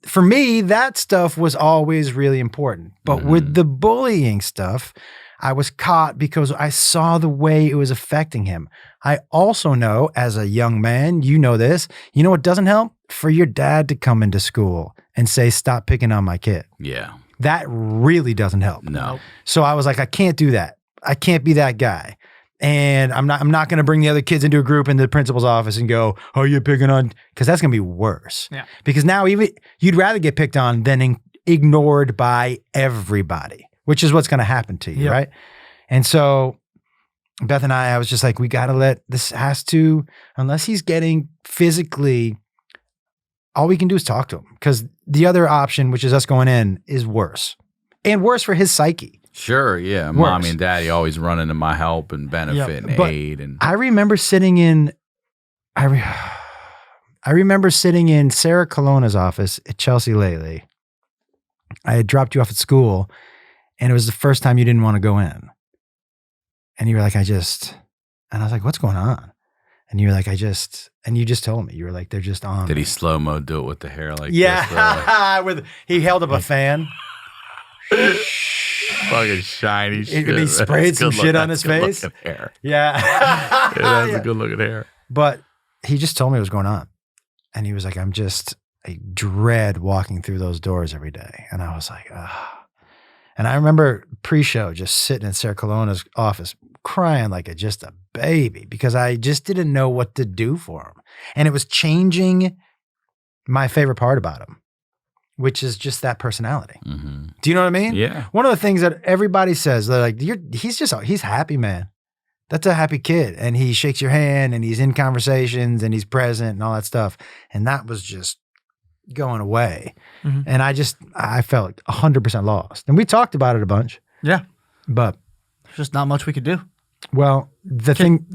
for me, that stuff was always really important. But with the bullying stuff, I was caught because I saw the way it was affecting him. I also know as a young man, you know this, you know what doesn't help? For your dad to come into school and say, stop picking on my kid. Yeah. That really doesn't help. No. So I was like, I can't do that. I can't be that guy. And I'm not going to bring the other kids into a group into the principal's office and go, oh, you're picking on, because that's going to be worse. Yeah. Because now you'd rather get picked on than ignored by everybody, which is what's going to happen to you, right? And so Beth and I was just like, we got to unless he's getting physically, all we can do is talk to him, because the other option, which is us going in, is worse. And worse for his psyche. Sure, yeah. Worse. Mommy and daddy always running to my help and benefit and but aid. And I remember sitting in Sarah Colonna's office at Chelsea lately. I had dropped you off at school, and it was the first time you didn't want to go in. And you were like, and I was like, what's going on? And you were like, and you just told me, you were like, they're just on. Did he slow-mo do it with the hair like this? Yeah, he held up a fan. Fucking shiny shit. He sprayed some shit on his face. Hair. Yeah. That's a good looking hair. But he just told me what was going on. And he was like, I dread walking through those doors every day. And I was like, ah. And I remember pre-show just sitting in Sarah Colonna's office crying like just a baby, because I just didn't know what to do for him. And it was changing my favorite part about him. which is just that personality. Mm-hmm. Do you know what I mean? Yeah. One of the things that everybody says, they're like, he's happy, man. That's a happy kid. And he shakes your hand and he's in conversations and he's present and all that stuff. And that was just going away. Mhm. And I felt 100% lost. And we talked about it a bunch. Yeah. But, There's just not much we could do. well, the thing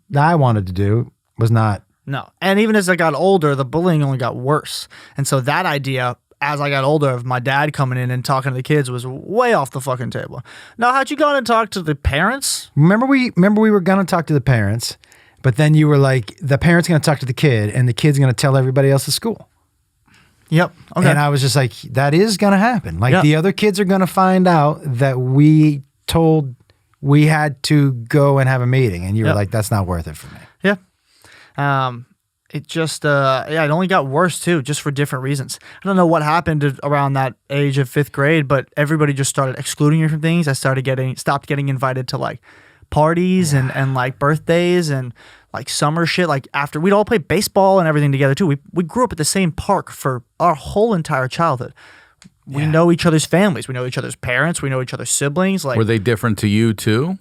that I wanted to do was not. No. And even as I got older, the bullying only got worse. And so that idea, as I got older, of my dad coming in and talking to the kids was way off the fucking table. Now, had you gone and talked to the parents? Remember we were going to talk to the parents, but then you were like, the parents going to talk to the kid and the kid's going to tell everybody else at school. Yep. Okay. And I was just like, that is going to happen. Like Yeah. the other kids are going to find out that we told we had to go and have a meeting. And you were Yep. like, that's not worth it for me. Yeah. It just, it only got worse too, just for different reasons. I don't know what happened around that age of 5th grade, but everybody just started excluding you from things. I stopped getting invited to like parties and like birthdays and like summer shit. Like after we'd all play baseball and everything together too. We grew up at the same park for our whole entire childhood. We know each other's families. We know each other's parents. We know each other's siblings. Like, Were they different to you too?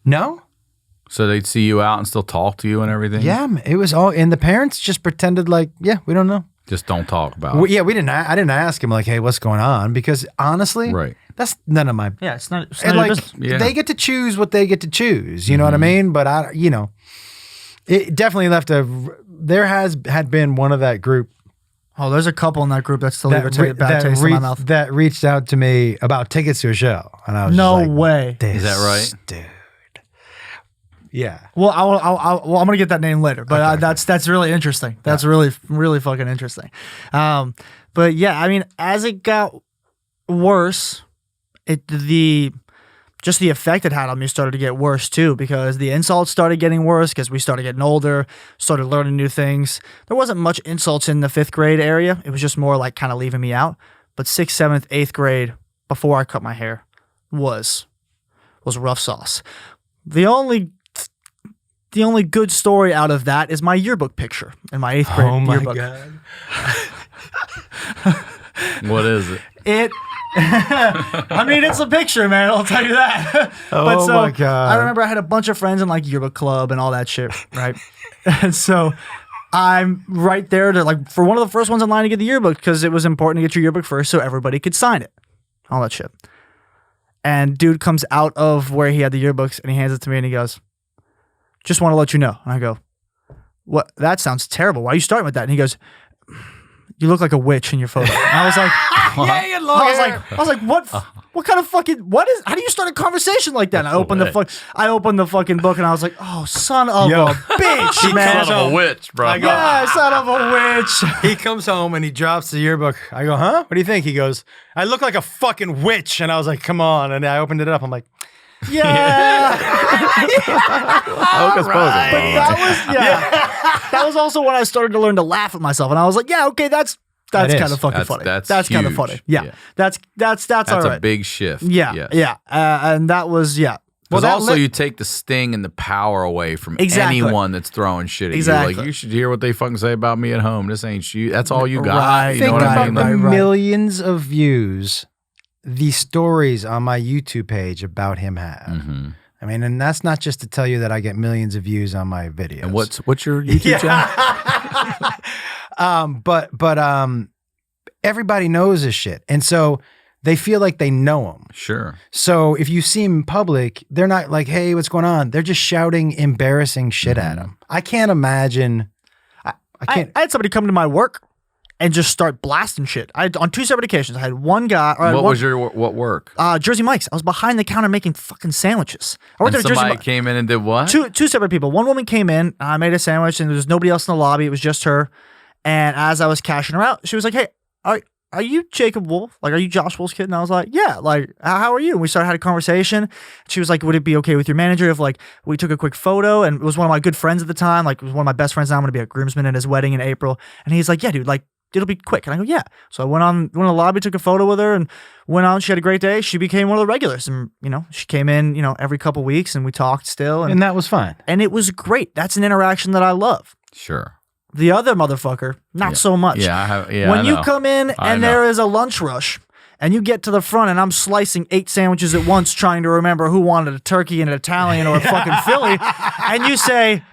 No? So they'd see you out and still talk to you and everything? Yeah, it was all, and the parents just pretended like, yeah, we don't know. Just don't talk about Well, it. yeah, I didn't ask him like, hey, what's going on? Because honestly, Right. that's none of my, yeah, it's not and your like, business. Yeah. they get to choose what they get to choose. You know what I mean? But it definitely left there had been one of that group Oh, there's a couple in that group that still leave a bad taste in my mouth. that reached out to me about tickets to a show. And I was No just like, way. Is that right? Dude. Yeah. Well, I'm gonna get that name later, but that's really interesting. That's really fucking interesting. But yeah, I mean, as it got worse, just the effect it had on me started to get worse too, because the insults started getting worse because we started getting older, started learning new things. There wasn't much insults in the 5th grade area. It was just more like kind of leaving me out. But 6th, 7th, 8th grade, before I cut my hair, was rough sauce. The only good story out of that is my yearbook picture in my 8th grade Oh my yearbook. God. What is it? I mean, it's a picture, man. I'll tell you that. Oh my God. I remember I had a bunch of friends in like yearbook club and all that shit, right? And so I'm right there to like for one of the first ones in line to get the yearbook because it was important to get your yearbook first so everybody could sign it, all that shit. And dude comes out of where he had the yearbooks and he hands it to me and he goes, "Just want to let you know." And I go, "What? That sounds terrible. Why are you starting with that?" And he goes, "You look like a witch in your photo." And I was like, I was like, what kind of fucking, how do you start a conversation like that? And I opened the fucking book and I was like, oh, son of a bitch, man. Son of a witch, bro. Yeah, son of a witch. He comes home and he drops the yearbook. I go, huh? What do you think? He goes, I look like a fucking witch. And I was like, come on. And I opened it up. I'm like, Yeah. Hocus pocus. But that was also when I started to learn to laugh at myself. And I was like, yeah, okay, that's That is. kind of fucking funny. That's kind of huge. funny. Yeah. Yeah. That's all That's right. a big shift. Yeah. Yes. Yeah. And that was, yeah. Because that also lit- you take the sting and the power away from Exactly. anyone that's throwing shit at you. Exactly. Like, you should hear what they fucking say about me at home. This ain't you. That's all you got. Right. You think know what about I mean? the Like, right. millions of views the stories on my YouTube page about him have. mhm. I mean, and that's not just to tell you that I get millions of views on my videos. And what's your YouTube channel? But everybody knows this shit. And so they feel like they know him. Sure. So if you see him in public, they're not like, hey, what's going on? They're just shouting embarrassing shit at him. I can't imagine. I can't. I had somebody come to my work and just start blasting shit. On 2 separate occasions. I had one guy. What work? Jersey Mike's. I was behind the counter making fucking sandwiches. I worked And at Jersey somebody Mike's. came in and did what? Two separate people. One woman came in. I made a sandwich, and there was nobody else in the lobby. It was just her. And as I was cashing her out, she was like, "Hey, are you Jacob Wolf? Like, are you Josh Wolf's kid?" And I was like, "Yeah. Like, how are you?" And we started having a conversation. She was like, "Would it be okay with your manager if like we took a quick photo?" And it was one of my good friends at the time. Like, it was one of my best friends. Now I'm gonna be a groomsman at his wedding in April. And he's like, "Yeah, dude. Like, it'll be quick." And I go, "Yeah." So I went in the lobby, took a photo with her, and went on. She had a great day. She became one of the regulars, and she came in, every couple weeks, and we talked still, And that was fine. and it was great. That's an interaction that I love. Sure. The other motherfucker, not so much. Yeah, when you come in and there is a lunch rush and you get to the front and I'm slicing 8 sandwiches at once trying to remember who wanted a turkey and an Italian or a fucking Philly, and you say,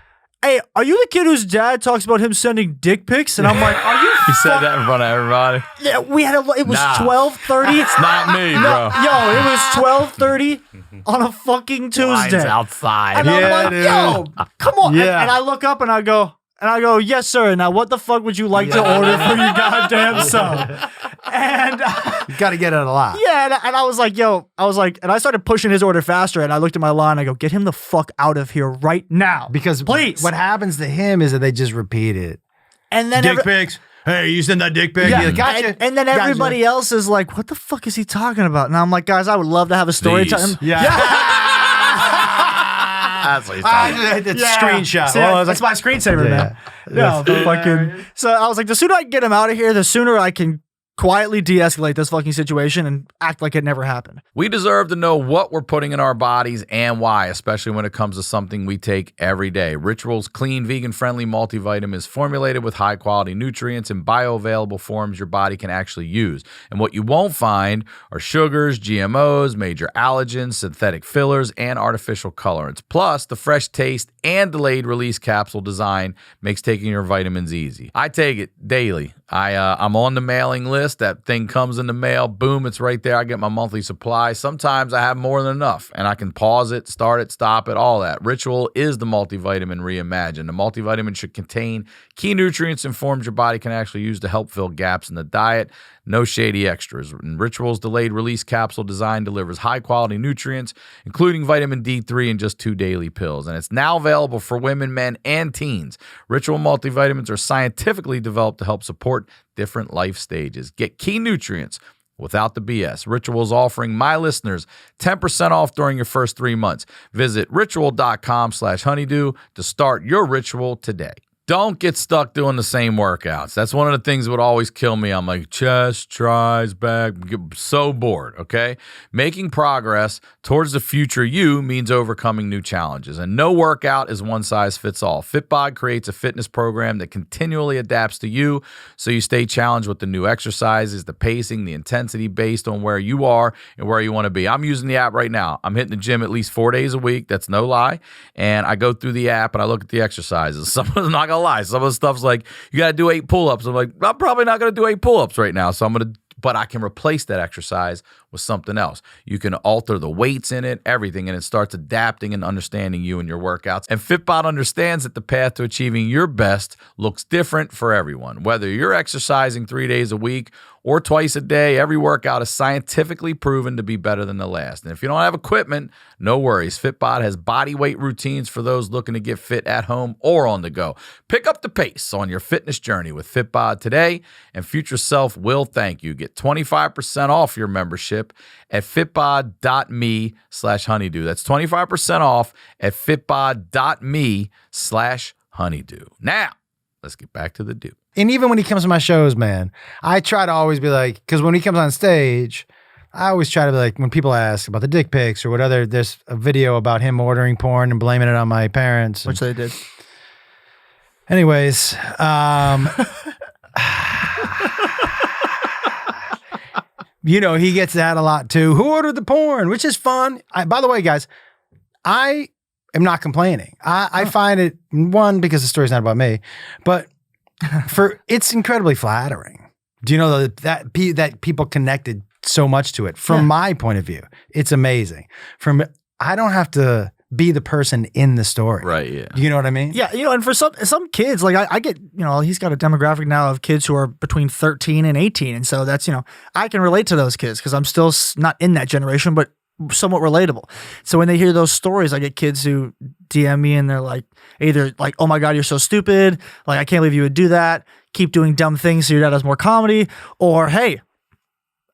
hey, are you the kid whose dad talks about him sending dick pics? And I'm like, are you You said that in front of everybody? Yeah, we had it was 12:30. It's not me, bro. Yo, it was 12:30 on a fucking Tuesday. Line's outside. And I'm like, dude. yo, come on. Yeah. And I look up and I go, yes, sir. Now, what the fuck would you like to order for your goddamn son? And You got to get it a lot. yeah, and I was like, and I started pushing his order faster. And I looked at my line. I go, get him the fuck out of here right now, Because please. what happens to him is that they just repeat it. And then Dick pics. Hey, you send that dick pic? Yeah, Yeah, gotcha. and then everybody else is like, what the fuck is he talking about? And I'm like, guys, I would love to have a story time. Yeah. That's what he's talking about. It's screenshot. See, Well, I was that's like, my screensaver, man. Yeah. No, but fucking. So I was like, the sooner I can get him out of here, the sooner I can quietly de-escalate this fucking situation and act like it never happened. We deserve to know what we're putting in our bodies and why, especially when it comes to something we take every day. Ritual's clean, vegan-friendly multivitamin is formulated with high-quality nutrients in bioavailable forms your body can actually use. And what you won't find are sugars, GMOs, major allergens, synthetic fillers, and artificial colorants. Plus, the fresh taste and delayed release capsule design makes taking your vitamins easy. I take it daily. I'm on the mailing list. That thing comes in the mail. Boom, it's right there. I get my monthly supply. Sometimes I have more than enough, and I can pause it, start it, stop it, all that. Ritual is the multivitamin reimagined. The multivitamin should contain key nutrients and forms your body can actually use to help fill gaps in the diet. No shady extras. And Ritual's delayed release capsule design delivers high-quality nutrients, including vitamin D3 in just 2 daily pills. And it's now available for women, men, and teens. Ritual multivitamins are scientifically developed to help support different life stages. Get key nutrients without the BS. Ritual's offering my listeners 10% off during your first 3 months. Visit ritual.com/honeydew to start your ritual today. Don't get stuck doing the same workouts. That's one of the things that would always kill me. I'm like, chest, tries, back, get so bored, okay? Making progress towards the future you means overcoming new challenges, and no workout is one size fits all. Fitbod creates a fitness program that continually adapts to you, so you stay challenged with the new exercises, the pacing, the intensity based on where you are and where you want to be. I'm using the app right now. I'm hitting the gym at least 4 days a week. That's no lie. And I go through the app and I look at the exercises. Some of them not gonna lie. Some of the stuff's like, you got to do 8 pull-ups. I'm like, I'm probably not going to do 8 pull-ups right now. So but I can replace that exercise with something else. You can alter the weights in it, everything, and it starts adapting and understanding you and your workouts. And Fitbod understands that the path to achieving your best looks different for everyone. Whether you're exercising 3 days a week or twice a day, every workout is scientifically proven to be better than the last. And if you don't have equipment, no worries. Fitbod has body weight routines for those looking to get fit at home or on the go. Pick up the pace on your fitness journey with Fitbod today, and future self will thank you. Get 25% off your membership at fitbod.me/honeydew. That's 25% off at fitbod.me/honeydew. Now, let's get back to the do. And even when he comes to my shows, man, I try to always be like, because when he comes on stage, I always try to be like, when people ask about the dick pics or whatever, there's a video about him ordering porn and blaming it on my parents. Which they did. Anyways, you know, he gets that a lot too. Who ordered the porn? Which is fun. By the way, guys, I am not complaining. I find it, one, because the story's not about me, but it's incredibly flattering. Do you know that people connected so much to it? From my point of view, it's amazing. I don't have to be the person in the story. Right, yeah. You know what I mean? Yeah, and for some kids, like I get, he's got a demographic now of kids who are between 13 and 18. And so that's, I can relate to those kids because I'm still not in that generation, but somewhat relatable. So when they hear those stories, I get kids who DM me and they're like, either like, oh my God, you're so stupid. Like, I can't believe you would do that. Keep doing dumb things so your dad has more comedy. Or, hey,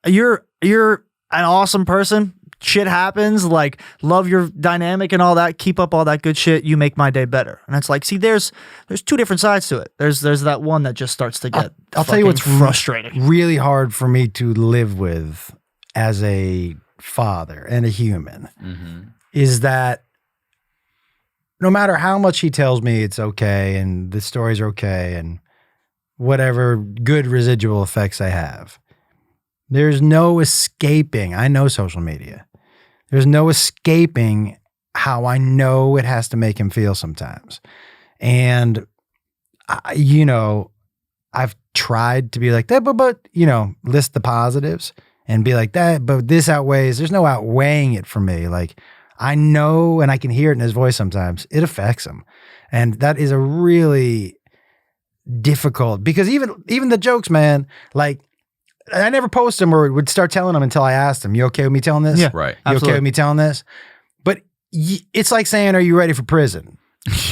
you're an awesome person. Shit happens. Like, love your dynamic and all that. Keep up all that good shit. You make my day better. And it's like, see, there's 2 different sides to it. There's that one that just starts to get I'll tell you what's frustrating. Really hard for me to live with as a father and a human is that no matter how much he tells me it's okay and the stories are okay and whatever good residual effects I have, there's no escaping. I know social media. There's no escaping how I know it has to make him feel sometimes. And, I've tried to be like that, but list the positives and be like that, but this outweighs, there's no outweighing it for me. Like, I know, and I can hear it in his voice sometimes, it affects him. And that is a really difficult, because even the jokes, man, like, I never post them or would start telling them until I asked him, you okay with me telling this? Yeah, right. You okay with me telling this? But it's like saying, are you ready for prison?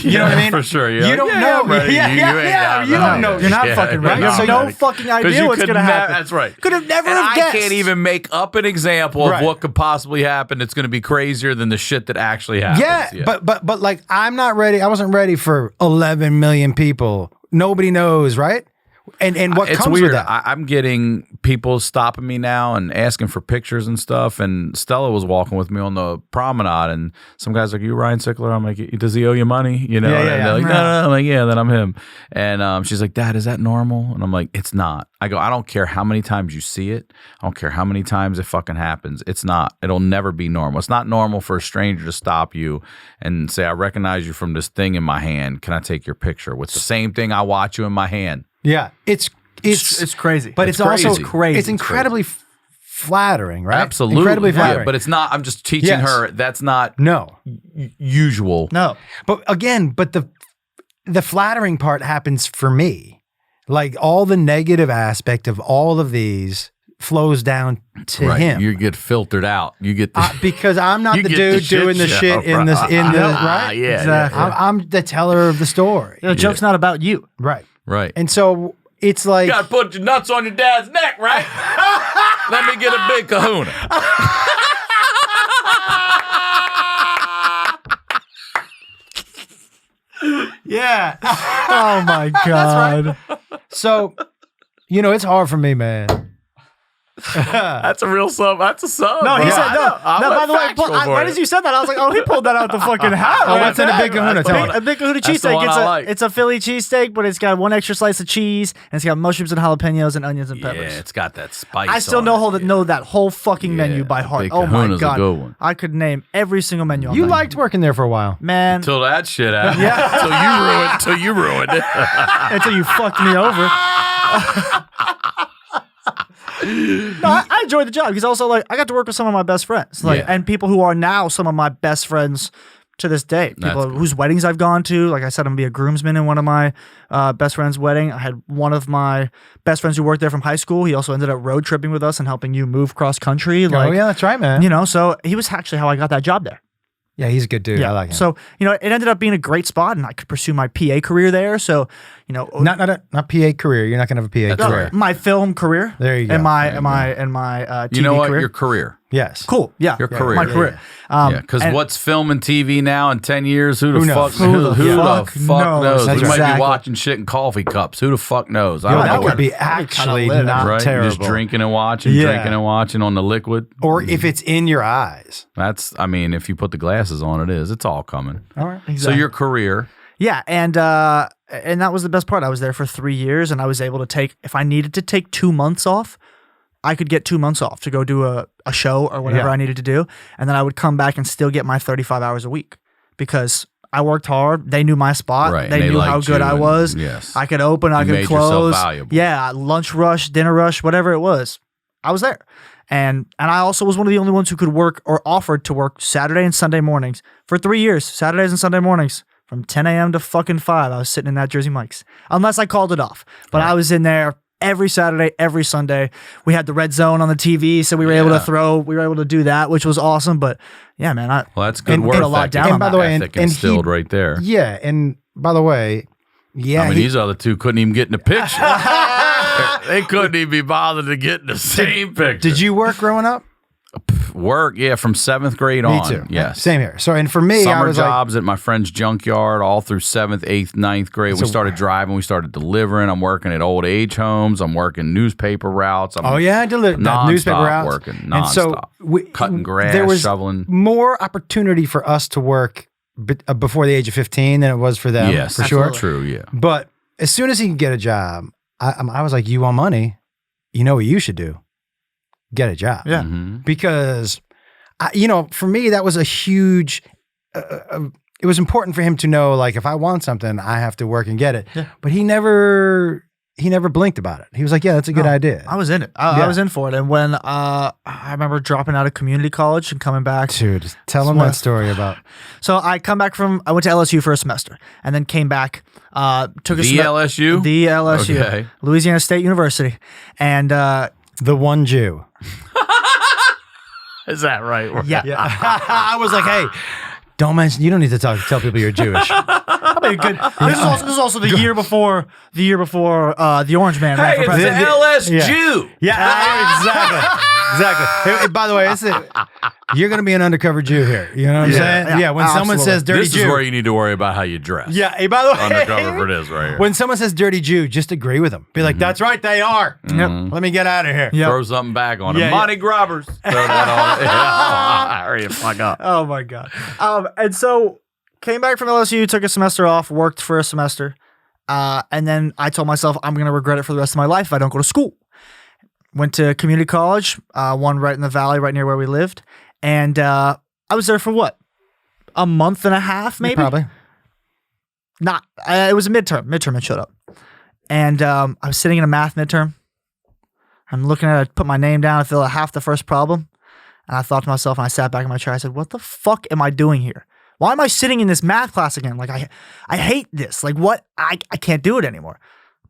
You know what I mean? For sure. You don't know. You don't know. You're not fucking ready. You have no fucking idea what's going to happen. That's right. Could have never And have guessed. I can't even make up an example of Right. what could possibly happen. It's going to be crazier than the shit that actually happens. Yeah, but like, I'm not ready. I wasn't ready for 11 million people. Nobody knows, right? And what it's comes weird. with that? I'm getting people stopping me now and asking for pictures and stuff. And Stella was walking with me on the promenade, and some guy's like, "You Ryan Sickler?" I'm like, "Does he owe you money?" You know? Yeah, and they're like, no. I'm like, "Yeah." Then I'm him. And she's like, "Dad, is that normal?" And I'm like, "It's not." I go, "I don't care how many times you see it. I don't care how many times it fucking happens. It's not. It'll never be normal. It's not normal for a stranger to stop you and say, 'I recognize you from this thing in my hand. Can I take your picture?' With the same thing I watch you in my hand." Yeah, it's crazy. but It's it's also crazy. Crazy. It's incredibly flattering, right? Absolutely. Incredibly Yeah, flattering. but it's not, I'm just teaching Yes. her that's not No. usual. No. But again, the flattering part happens for me. Like, all the negative aspect of all of these flows down to Right. him. You get filtered out. You get the Because I'm not You the get dude the shit doing the show, shit in this, right? Yeah, Exactly. I'm the teller of the story. The joke's not about you. Right. right. And so it's like, You gotta put your nuts on your dad's neck, right? Let me get a big kahuna. yeah. Oh my God. So, it's hard for me, man. That's a real sub. That's a sub. No, he bro. said I no. know. I'm No, a by the way, factual for right it. as you said that, I was like, oh, he pulled that out the fucking hat. Oh, what's in a big That's kahuna? the Tell one. me. A big kahuna That's the cheesesteak. one I like. It's a Philly cheesesteak, but it's got one extra slice of cheese, and it's got mushrooms and jalapenos and onions and Yeah, peppers. it's got that spice. I still on know it. know that whole fucking menu Yeah, by heart. big Oh my kahuna's a God. good one. I could name every single menu on You that. liked working there for a while. Man, Until that shit happened. Yeah. Till you ruined it. until you fucked me over. No, I enjoyed the job because also, like, I got to work with some of my best friends, like, Yeah. and people who are now some of my best friends to this day. People That's whose weddings I've gone to. Like I said, I'm gonna be a groomsman in one of my best friends' wedding. I had one of my best friends who worked there from high school. He also ended up road tripping with us and helping you move cross country. Like, Oh, yeah, that's right, man. So he was actually how I got that job there. Yeah, he's a good dude. I like him. So, it ended up being a great spot, and I could pursue my PA career there. So, not PA career. You're not going to have a PA That's career. right. my film career. There you go. And my There you TV You know what? career. Your career. Yes. Cool. Yeah. Your career. My Yeah, career. Yeah, because and- what's film and TV now in 10 years? Who the Who fuck knows? Who the fuck fuck knows? knows? That's We might exactly. be watching shit in coffee cups. Who the fuck knows? I Yo, don't that know. would be kinda actually lit, not right? terrible. Just drinking and watching, Yeah. drinking and watching on the liquid. Or if it's in your eyes. That's, I mean, if you put the glasses on, it is. It's all coming. All right. So your career. Yeah, and that was the best part. I was there for 3 years, and I was able to take, if I needed to take 2 months off, I could get 2 months off to go do a show or whatever Yeah. I needed to do, and then I would come back and still get my 35 hours a week because I worked hard. They knew my spot. Right, and They they knew how liked good you I and- was. yes. I could open, I You could made yourself close. valuable. Yeah, lunch rush, dinner rush, whatever it was. I was there. And I also was one of the only ones who could work or offered to work Saturday and Sunday mornings for 3 years, Saturdays and Sunday mornings. From 10 a.m. to fucking 5, I was sitting in that Jersey Mike's. Unless I called it off. But I was in there every Saturday, every Sunday. We had the red zone on the TV, so we were able to do that, which was awesome. But yeah, man, Well, that's good And- work and a lot ethic. down on And by the way, ethic and he- instilled right there. Yeah. And by the way, yeah. I mean, these other two couldn't even get in the picture. They couldn't even be bothered to get in the same picture. did you work growing up? Work? Yeah, from 7th grade Me on. too. Yes. Same here. So, and for me, I Summer was jobs at my friend's junkyard all through 7th, 8th, 9th grade. We So- started driving. We started delivering. I'm working at old age homes. I'm working newspaper routes. I'm like, oh yeah, I delivered that newspaper nonstop routes. working And so nonstop. Cutting grass, there was shoveling. more opportunity for us to work before the age of 15 than it was for them. Yes, for sure. True, yeah. But as soon as he can get a job, I was like, you want money? You know what you should do? Get a job. Yeah. Because, for me, that was a huge, it was important for him to know, like, if I want something, I have to work and get it. Yeah. But he never blinked about it. He was like, yeah, that's a good idea. I was in it. I was in for it. And when I remember dropping out of community college and coming back. Dude, tell him that story about. So I went to LSU for a semester and then came back. Took a LSU? The LSU. Okay. Louisiana State University. And the one Jew. Is that right? yeah. I was like, hey, don't mention, you don't need to tell people you're Jewish. Probably good. This is also the year before the Orange Man ran Hey, for it's president. an LS Jew. Yeah, exactly. Hey, by the way, you're going to be an undercover Jew here. You know what I'm saying? Yeah, when someone absolutely. says dirty This Jew. is where you need to worry about how you dress. Yeah, hey, by the way. Undercover for this right here. When someone says dirty Jew, just agree with them. Be like, that's right, they are. Yep. Let me get out of here. Yep. Throw something back on him. Yeah, Monty Grubbers. Throw that on. Yeah. Hurry the fuck up. Oh my God. And so came back from LSU, took a semester off, worked for a semester. And then I told myself I'm going to regret it for the rest of my life if I don't go to school. Went to community college, one right in the valley, right near where we lived. And I was there for what? A month and a half, maybe? Probably. Not. It was a midterm. Midterm had showed up. And I was sitting in a math midterm. I'm looking at it, put my name down, I fill out half the first problem. And I thought to myself, and I sat back in my chair, I said, what the fuck am I doing here? Why am I sitting in this math class again? Like, I hate this. Like, what? I can't do it anymore.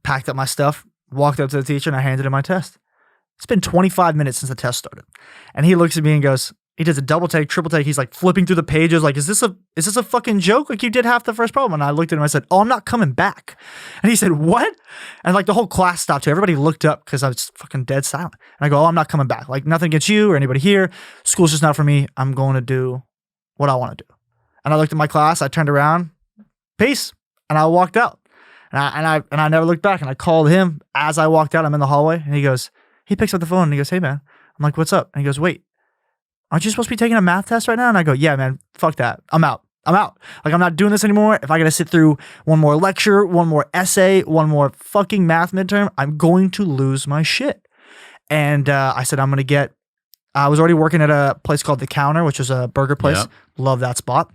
Packed up my stuff, walked up to the teacher, and I handed him my test. It's been 25 minutes since the test started. And he looks at me and goes, he does a double take, triple take. He's like flipping through the pages. Like, is this a fucking joke? Like, you did half the first problem. And I looked at him and I said, oh, I'm not coming back. And he said, what? And like the whole class stopped too. Everybody looked up because I was fucking dead silent. And I go, oh, I'm not coming back. Like, nothing against you or anybody here. School's just not for me. I'm going to do what I want to do. And I looked at my class. I turned around, peace. And I walked out. And I never looked back. And I called him as I walked out. I'm in the hallway. And he picks up the phone and he goes, hey, man. I'm like, what's up? And he goes, wait, aren't you supposed to be taking a math test right now? And I go, yeah, man, fuck that. I'm out. Like, I'm not doing this anymore. If I got to sit through one more lecture, one more essay, one more fucking math midterm, I'm going to lose my shit. And I said, I was already working at a place called The Counter, which is a burger place. Yep. Love that spot.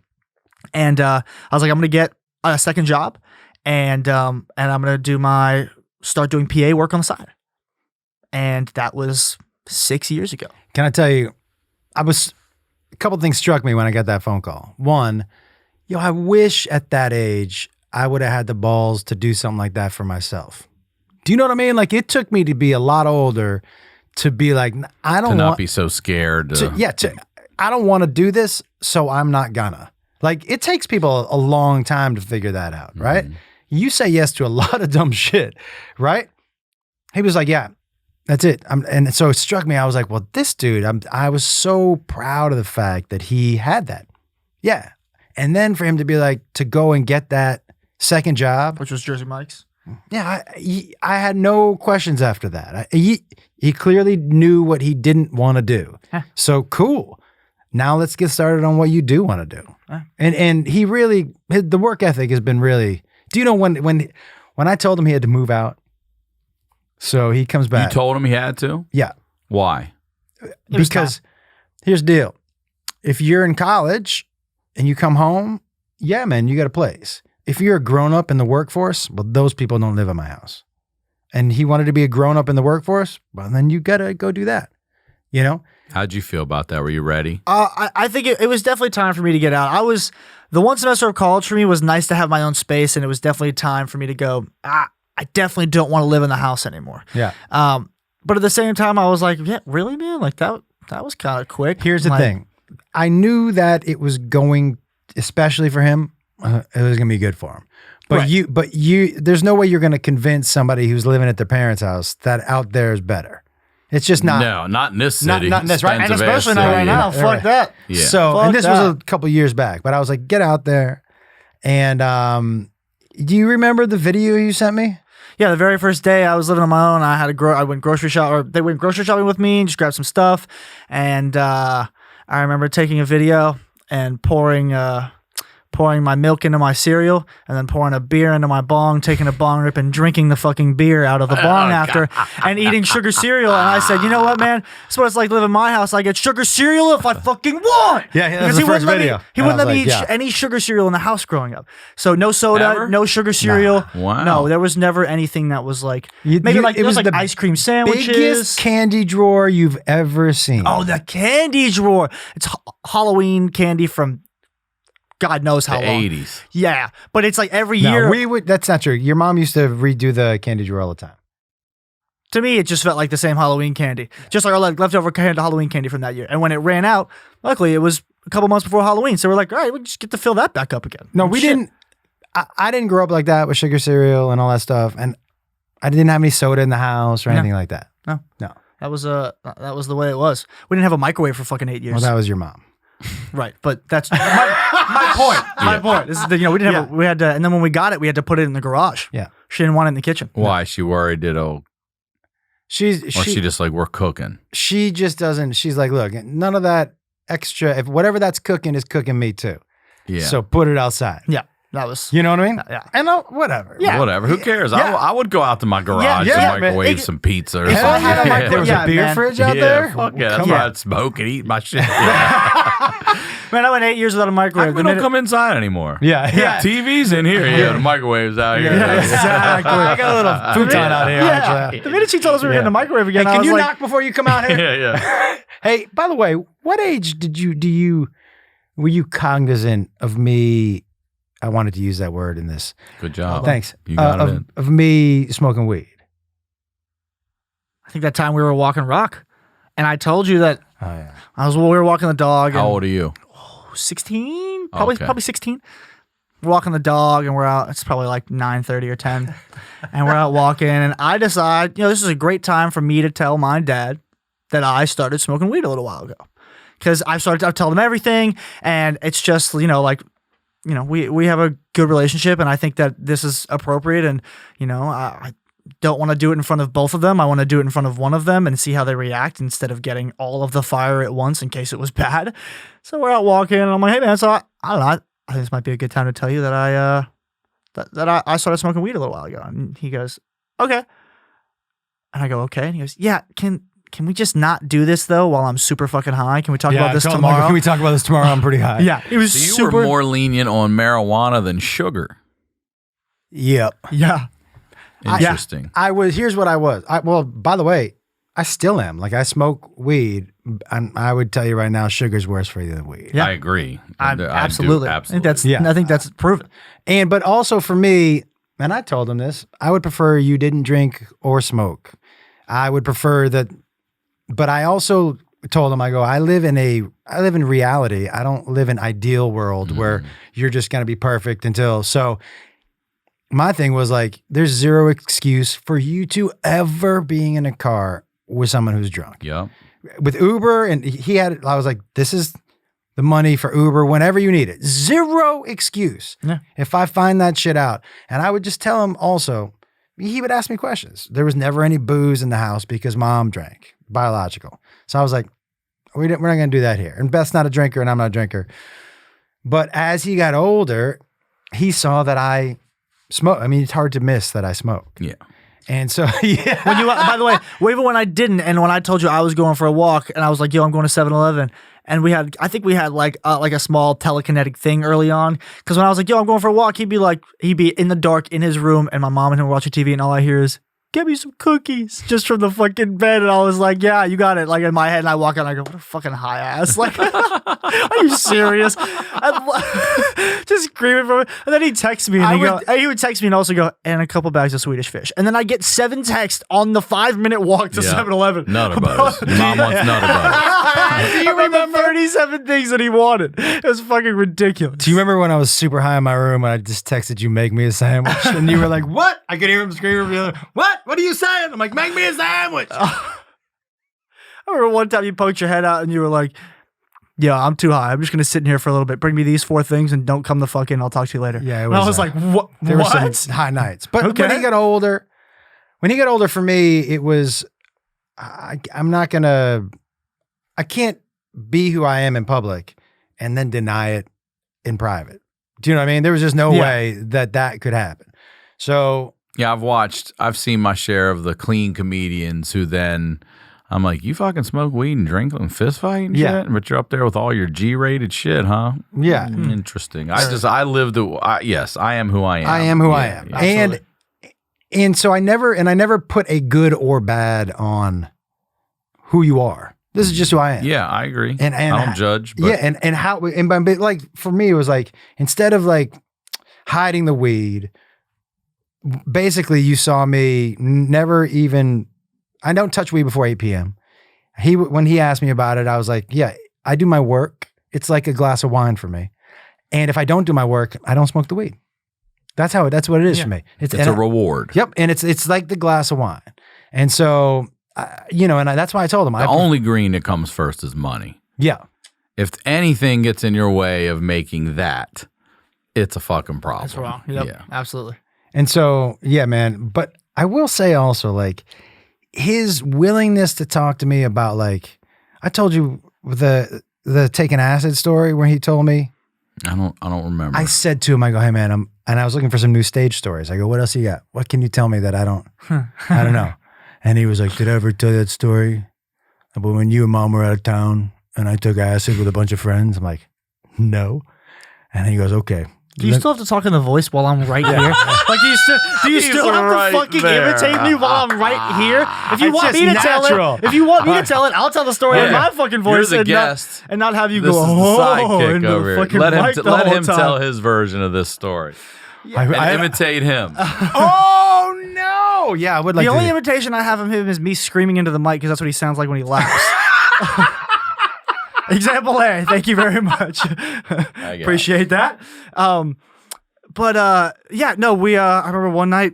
And I was like, I'm going to get a second job and I'm going to start doing PA work on the side. And that was 6 years ago. Can I tell you, a couple things struck me when I got that phone call. One, I wish at that age I would have had the balls to do something like that for myself. Do you know what I mean? Like, it took me to be a lot older to be like, I don't want to not be so scared. I don't want to do this, so I'm not gonna. Like, it takes people a long time to figure that out, right? You say yes to a lot of dumb shit, right? He was like, yeah. That's it. And so it struck me. I was like, well, this dude, I was so proud of the fact that he had that. Yeah. And then for him to be like, to go and get that second job. Which was Jersey Mike's. Yeah. I had no questions after that. He clearly knew what he didn't want to do. Huh. So cool. Now let's get started on what you do want to do. Huh. And he really, the work ethic has been really, do you know when I told him he had to move out? So he comes back. You told him he had to? Yeah. Why? Because here's the deal. If you're in college and you come home, yeah, man, you got a place. If you're a grown up in the workforce, well, those people don't live in my house. And he wanted to be a grown up in the workforce, well, then you got to go do that. You know? How'd you feel about that? Were you ready? I think it was definitely time for me to get out. The one semester of college for me was nice to have my own space, and it was definitely time for me to go, I definitely don't want to live in the house anymore. Yeah. But at the same time, I was like, yeah, really, man? Like, that was kind of quick. Here's the thing. I knew that it was going, especially for him, it was going to be good for him. But Right. There's no way you're going to convince somebody who's living at their parents' house that out there is better. It's just not. No, not in this city. Not in this, right? And Expensive ass especially not city. right now. Yeah. Fuck that. Yeah. So, Fuck and this that. was a couple years back, but I was like, get out there. And do you remember the video you sent me? Yeah, the very first day I was living on my own, I went grocery shop, or they went grocery shopping with me and just grabbed some stuff. And I remember taking a video and pouring pouring my milk into my cereal, and then pouring a beer into my bong, taking a bong rip and drinking the fucking beer out of the bong after, and eating sugar cereal. And I said, you know what, man? That's what it's like living in my house. I get sugar cereal if I fucking want. Yeah, that was Because the first video. He wouldn't let me eat yeah. any sugar cereal in the house growing up. So no soda, Ever? no sugar cereal. Wow. No, there was never anything that was like, maybe like, it was like the ice cream sandwiches. biggest candy drawer you've ever seen. Oh, the candy drawer. It's Halloween candy from God knows how The long. 80s. Yeah, but it's like every no, year. we would. That's not true. Your mom used to redo the candy drawer all the time. To me, it just felt like the same Halloween candy. Just like our leftover Halloween candy from that year. And when it ran out, luckily it was a couple months before Halloween. So we're like, all right, we'll just get to fill that back up again. No, we Shit. didn't. I didn't grow up like that with sugar cereal and all that stuff, and I didn't have any soda in the house or anything like that. No. No. That was the way it was. We didn't have a microwave for fucking 8 years. Well, that was your mom. Right, but that's my point. My point. This is the, we didn't have. We had to, and then when we got it, we had to put it in the garage. Yeah. She didn't want it in the kitchen. Why? She worried it'll, She just like, we're cooking. she just doesn't. She's like, look, none of that extra. If whatever that's cooking is cooking me too. Yeah. So put it outside. Yeah, that was. You know what I mean? Yeah. And whatever. Yeah. Whatever. Who cares? Yeah. I would go out to my garage yeah, and man. microwave It- some pizza or Hell something. had a yeah. microwave- There was Yeah, a beer man. fridge out Yeah, there. fuck yeah. That's Come why on. I'd smoke and eat my shit. Man, I went 8 years without a How microwave. come we The don't minute- come inside anymore? Yeah. TV's in here. Yeah, the microwave's out here. Yeah, exactly. I got a little futon out here. Yeah. actually. The minute she told us we were getting a microwave again, Hey, I can was you like, knock before you come out here? yeah. Hey, by the way, what age were you cognizant of me? I wanted to use that word in this. Good job. Thanks. You got it in. Of me smoking weed. I think that time we were walking rock, and I told you that Oh yeah. we were walking the dog. How and old are you? 16, probably Okay. probably 16. We're walking the dog, and we're out. It's probably like 9:30 or 10, and we're out walking. And I decide, this is a great time for me to tell my dad that I started smoking weed a little while ago, because I tell them everything, and it's just we have a good relationship, and I think that this is appropriate, and I don't want to do it in front of both of them. I want to do it in front of one of them and see how they react instead of getting all of the fire at once in case it was bad. So we're out walking, and I'm like, hey man, so I don't know. I think this might be a good time to tell you that I started smoking weed a little while ago. And he goes, okay. And I go, okay. And he goes, yeah, can we just not do this though while I'm super fucking high? Can we talk about this tomorrow? Can we talk about this tomorrow? I'm pretty high. Yeah, it was So you super. were more lenient on marijuana than sugar. Yep. Yeah. Interesting. Here's what I was. Well, by the way, I still am. Like I smoke weed, and I would tell you right now, sugar's worse for you than weed. Yeah. I agree. Absolutely. I do, Yeah. I think that's proven. But also for me, and I told him this, I would prefer you didn't drink or smoke. I would prefer that, but I also told him, I go, I live in reality. I don't live in ideal world where you're just going to be perfect so my thing was like, there's zero excuse for you to ever being in a car with someone who's drunk. Yeah. With Uber, and I was like, this is the money for Uber whenever you need it. Zero excuse. Yeah. If I find that shit out. And I would just tell him also, he would ask me questions. There was never any booze in the house because mom drank, biological. So I was like, we're not going to do that here. And Beth's not a drinker and I'm not a drinker. But as he got older, he saw that I smoke. I mean, it's hard to miss that I smoke. Yeah. And so, yeah. When you, by the way, even when I didn't, and when I told you I was going for a walk, and I was like, "Yo, I'm going to 7-Eleven," and I think we had like a small telekinetic thing early on, because when I was like, "Yo, I'm going for a walk," he'd be in the dark in his room, and my mom and him were watching TV, and all I hear is, "Get me some cookies," just from the fucking bed, and I was like, "Yeah, you got it." Like in my head, and I walk out, and I go, "What a fucking high ass!" Like, are you serious? Just screaming from it. And then he texts me, and he would text me and also go, "And a couple bags of Swedish fish," and then I get 7 texts on the 5-minute walk to 7-Eleven. Nutter butters. Your mom wants nutter butters. Do you remember 37 things that he wanted? It was fucking ridiculous. Do you remember when I was super high in my room and I just texted you, make me a sandwich? And you were like, what? I could hear him screaming from the other, what? What are you saying? I'm like, make me a sandwich. I remember one time you poked your head out and you were like, "Yeah, I'm too high. I'm just going to sit in here for a little bit. Bring me these 4 things and don't come the fuck in. I'll talk to you later." Yeah, it And I was, was like, "What? There were What?" some high nights. But Okay. when he got older for me, it was, I can't be who I am in public and then deny it in private. Do you know what I mean? There was just no Yeah. way that could happen. So Yeah, I've seen my share of the clean comedians who then, I'm like, you fucking smoke weed and drink and fist fight and Yeah. shit? But you're up there with all your G-rated shit, huh? yeah, Interesting. I am who I am. I am who I Yeah, am. yeah. And so I never put a good or bad on who you are. This is just who I am. Yeah, I agree. And I don't judge. But Yeah, and how and but like for me it was like instead of like hiding the weed, basically you saw me never even. I don't touch weed before 8 p.m. When he asked me about it, I was like, yeah, I do my work. It's like a glass of wine for me. And if I don't do my work, I don't smoke the weed. That's what it is for me. it's a reward. Yep, and it's like the glass of wine. And so, that's why I told him. The only green that comes first is money. Yeah. If anything gets in your way of making that, it's a fucking problem. That's wrong. Yep, Yeah. absolutely. And so, yeah, man. But I will say also, like, his willingness to talk to me about, like, I told you the taking acid story where he told me. I don't remember. I said to him, I go, hey man, and I was looking for some new stage stories. I go, what else you got? What can you tell me that I don't know? And he was like, did I ever tell you that story about when you and mom were out of town and I took acid with a bunch of friends? I'm like, no. And he goes, okay. Do you still have to talk in the voice while I'm right here? Like, do you still have right to fucking there. imitate me while I'm right here? If you It's want just me to natural. tell it, I'll tell the story in my fucking voice. You're the and guest. and not have you This go, is the sidekick into over the here. fucking Let mic the him whole time. tell his version of this story. And imitate him. Oh no. Yeah, I would like The to. only imitation I have of him is me screaming into the mic because that's what he sounds like when he laughs. Example A. Thank you very much. Appreciate that. I remember one night,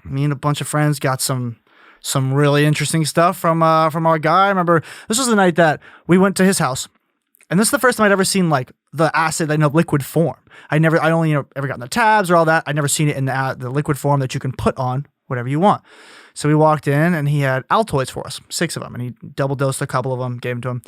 me and a bunch of friends got some really interesting stuff from our guy. I remember this was the night that we went to his house, and this is the first time I'd ever seen like the acid in a liquid form. I only ever gotten the tabs or all that. I'd never seen it in the liquid form that you can put on whatever you want. So we walked in and he had Altoids for us, 6 of them, and he double dosed a couple of them, gave them to him.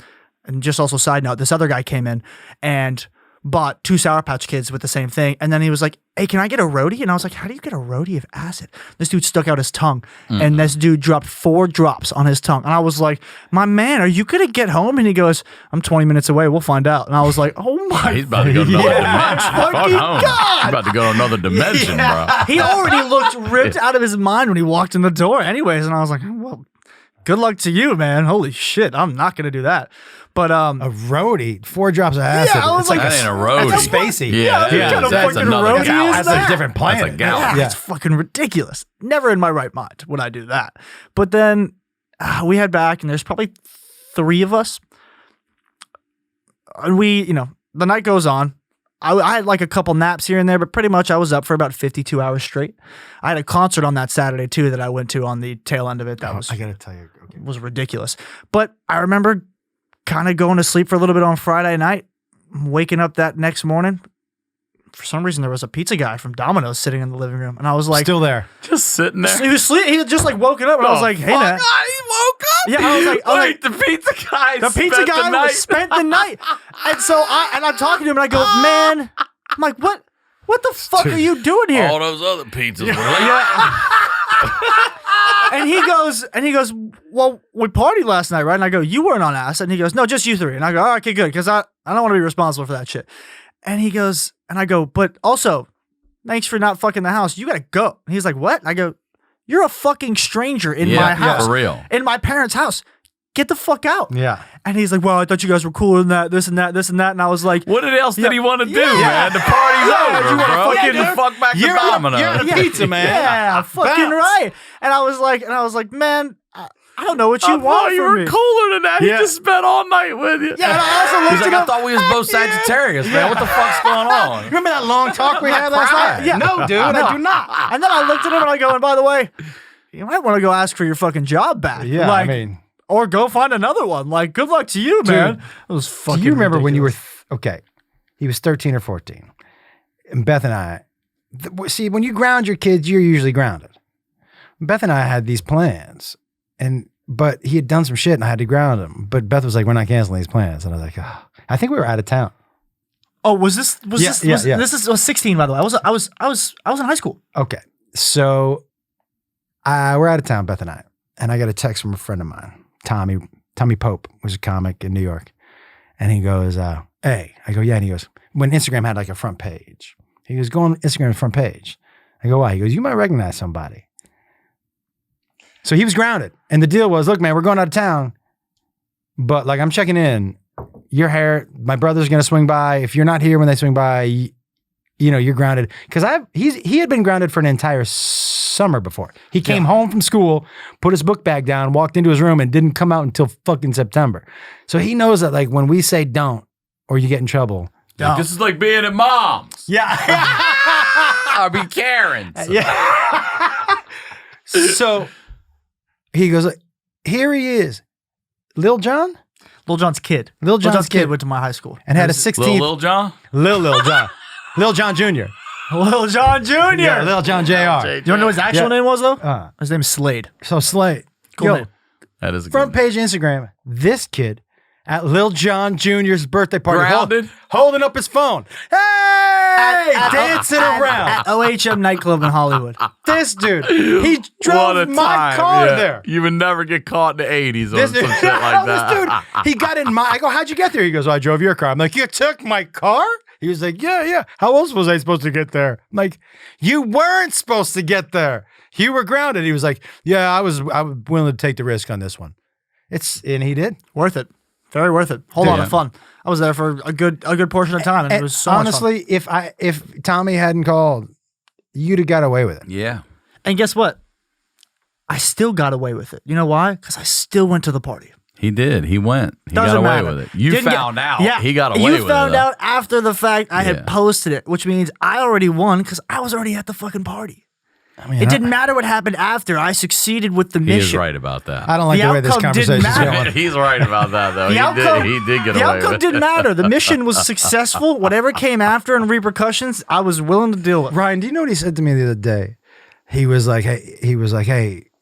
And just also side note, this other guy came in and bought 2 Sour Patch Kids with the same thing. And then he was like, hey, can I get a roadie? And I was like, how do you get a roadie of acid? This dude stuck out his tongue and this dude dropped 4 drops on his tongue. And I was like, my man, are you going to get home? And he goes, I'm 20 minutes away. We'll find out. And I was like, oh my He's about to go to another dimension. fucking Fuck home. God. He's about to go to another dimension, bro. He already looked ripped out of his mind when he walked in the door anyways. And I was like, well, good luck to you, man. Holy shit. I'm not going to do that. But a roadie, 4 drops of acid. I was It's like, That ain't a roadie. That's spacey. Yeah, what kind of that's fucking another roadie is gallon. That's a different planet. That's a gallon. Yeah, it's fucking ridiculous. Never in my right mind would I do that. But then we head back, and there's probably 3 of us. And the night goes on. I had like a couple naps here and there, but pretty much I was up for about 52 hours straight. I had a concert on that Saturday too that I went to on the tail end of it. That was I gotta tell you, okay. was ridiculous. But I remember kind of going to sleep for a little bit on Friday night, waking up that next morning. For some reason, there was a pizza guy from Domino's sitting in the living room, and I was like, Still there. Just sitting there. he was sleep. He had just like woken up, and I was like, hey man. He woke up? Yeah, I was like, Wait, the pizza guy the pizza spent guy the night. spent the night. And so I'm talking to him and I go, man, I'm like, what the fuck are you doing here? All those other pizzas were like, And he goes, well, we partied last night, right? And I go, you weren't on acid. And he goes, no, just you 3. And I go, oh, okay, good. Cause I don't want to be responsible for that shit. And he goes, and I go, but also thanks for not fucking the house. You got to go. And he's like, what? And I go, you're a fucking stranger in my house. for real. In my parents' house. Get the fuck out. Yeah. And he's like, well, I thought you guys were cooler than that, this and that, this and that. And I was like, What else did he want to do, Yeah. man? The party's Yeah, over, you wanna bro. fucking- Get the fuck back to You're Domino's. a pizza man. Yeah, fucking Bounce. right. And I was like, man, I don't know what you I want thought you from were me. cooler than that. Yeah. He just spent all night with you. Yeah, and I also He's looked like, at I him. thought we was both Sagittarius, man. What the fuck's going on? Remember that long talk we had last night? Yeah. No, dude, I do not. And then I looked at him and I go, and by the way, you might want to go ask for your fucking job back. Yeah, like, I mean, or go find another one. Like, good luck to you, man. It was fucking do you remember when you were, ridiculous. okay, he was 13 or 14. And Beth and I, see, when you ground your kids, you're usually grounded. Beth and I had these plans, but he had done some shit and I had to ground him. But Beth was like, we're not canceling these plans. And I was like, oh. I think we were out of town. Oh, was this? Was Yeah, this? yeah, Was, yeah. This is, was 16, by the way. I was in high school. Okay. So we're out of town, Beth and I got a text from a friend of mine, Tommy Pope, was a comic in New York. And he goes, hey. I go, yeah. And he goes, when Instagram had like a front page, he goes, go on Instagram front page. I go, why? He goes, you might recognize somebody. So he was grounded. And the deal was, look, man, we're going out of town, but like I'm checking in. Your hair, my brother's going to swing by. If you're not here when they swing by, you know, you're grounded. Because he had been grounded for an entire summer before. He came home from school, put his book bag down, walked into his room, and didn't come out until fucking September. So he knows that like when we say don't or you get in trouble. Like, this is like being at mom's. Yeah. I'll be Karen's. Yeah. So he goes, here he is. Lil Jon? Lil Jon's kid. Lil Jon's kid went to my high school. And had a 16th. Lil Jon? Lil Jon. Lil Jon Jr. Lil Jon Jr. Yeah, Lil Jon Jr. You want to know what his actual name was, though? His name is Slade. So Slade. Cool name. That is a Front good name. page Instagram. This kid at Lil Jon Jr.'s birthday party. Grounded? Holding up his phone. Hey! Dancing around. At OHM nightclub in Hollywood. This dude. He What drove a my time, car yeah. there. You would never get caught in the 80s on This some dude, shit like that. this dude, he got in my, I go, how'd you get there? He goes, I drove your car. I'm like, you took my car? He was like, yeah. How else was I supposed to get there? I'm like, you weren't supposed to get there. You were grounded. He was like, yeah, I was willing to take the risk on this one. And he did. Worth it. Very worth it. Whole lot of fun. I was there for a good portion of time, and it was so honestly, much fun. if Tommy hadn't called, you'd have got away with it. Yeah. And guess what? I still got away with it. You know why? Because I still went to the party. He did. He went. He Doesn't got away matter. with it. You Didn't found out. Yeah, He got away with it. You found though. out after the fact I Yeah. had posted it, which means I already won because I was already at the fucking party. I mean, It didn't matter what happened after. I succeeded with the He mission. is right about that. I don't like The the way this outcome didn't conversation's matter. going. He's right about that, though. The outcome, He did get the away outcome with it. didn't matter. The mission was successful. Whatever came after and repercussions, I was willing to deal with. Ryan, do you know what he said to me the other day? He was like, hey,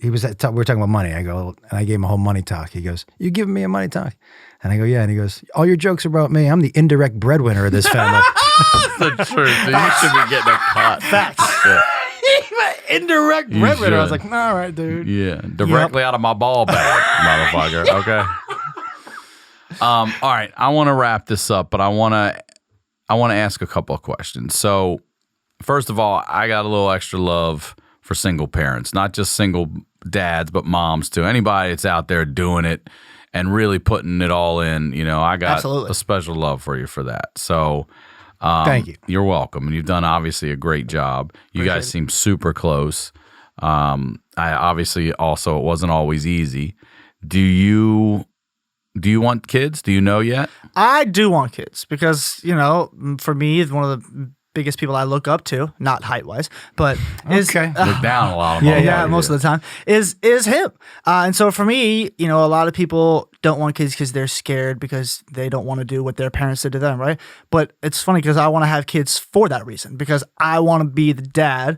we were talking about money. I go, and I gave him a whole money talk. He goes, you giving me a money talk? And I go, yeah. And he goes, all your jokes are about me. I'm the indirect breadwinner of this family. That's the truth. You should be getting a cut. Facts. Yeah. Indirect You breadwinner. I was should. like, all right, dude. Yeah, directly out of my ball bag, motherfucker. Okay. All right, I want to wrap this up, but I want to ask a couple of questions. So, first of all, I got a little extra love for single parents, not just single dads, but moms too. Anybody that's out there doing it and really putting it all in, you know, I got Absolutely. a special love for you for that. So, Thank you. You're welcome. And you've done obviously a great job. You guys seem super close. I obviously also, it wasn't always easy. Do you want kids? Do you know yet? I do want kids because, you know, for me, one of the biggest people I look up to, not height-wise, but is Okay. Look down a lot of yeah, most of the time is him. And so for me, you know, a lot of people don't want kids because they're scared because they don't want to do what their parents did to them, right? But it's funny because I want to have kids for that reason because I want to be the dad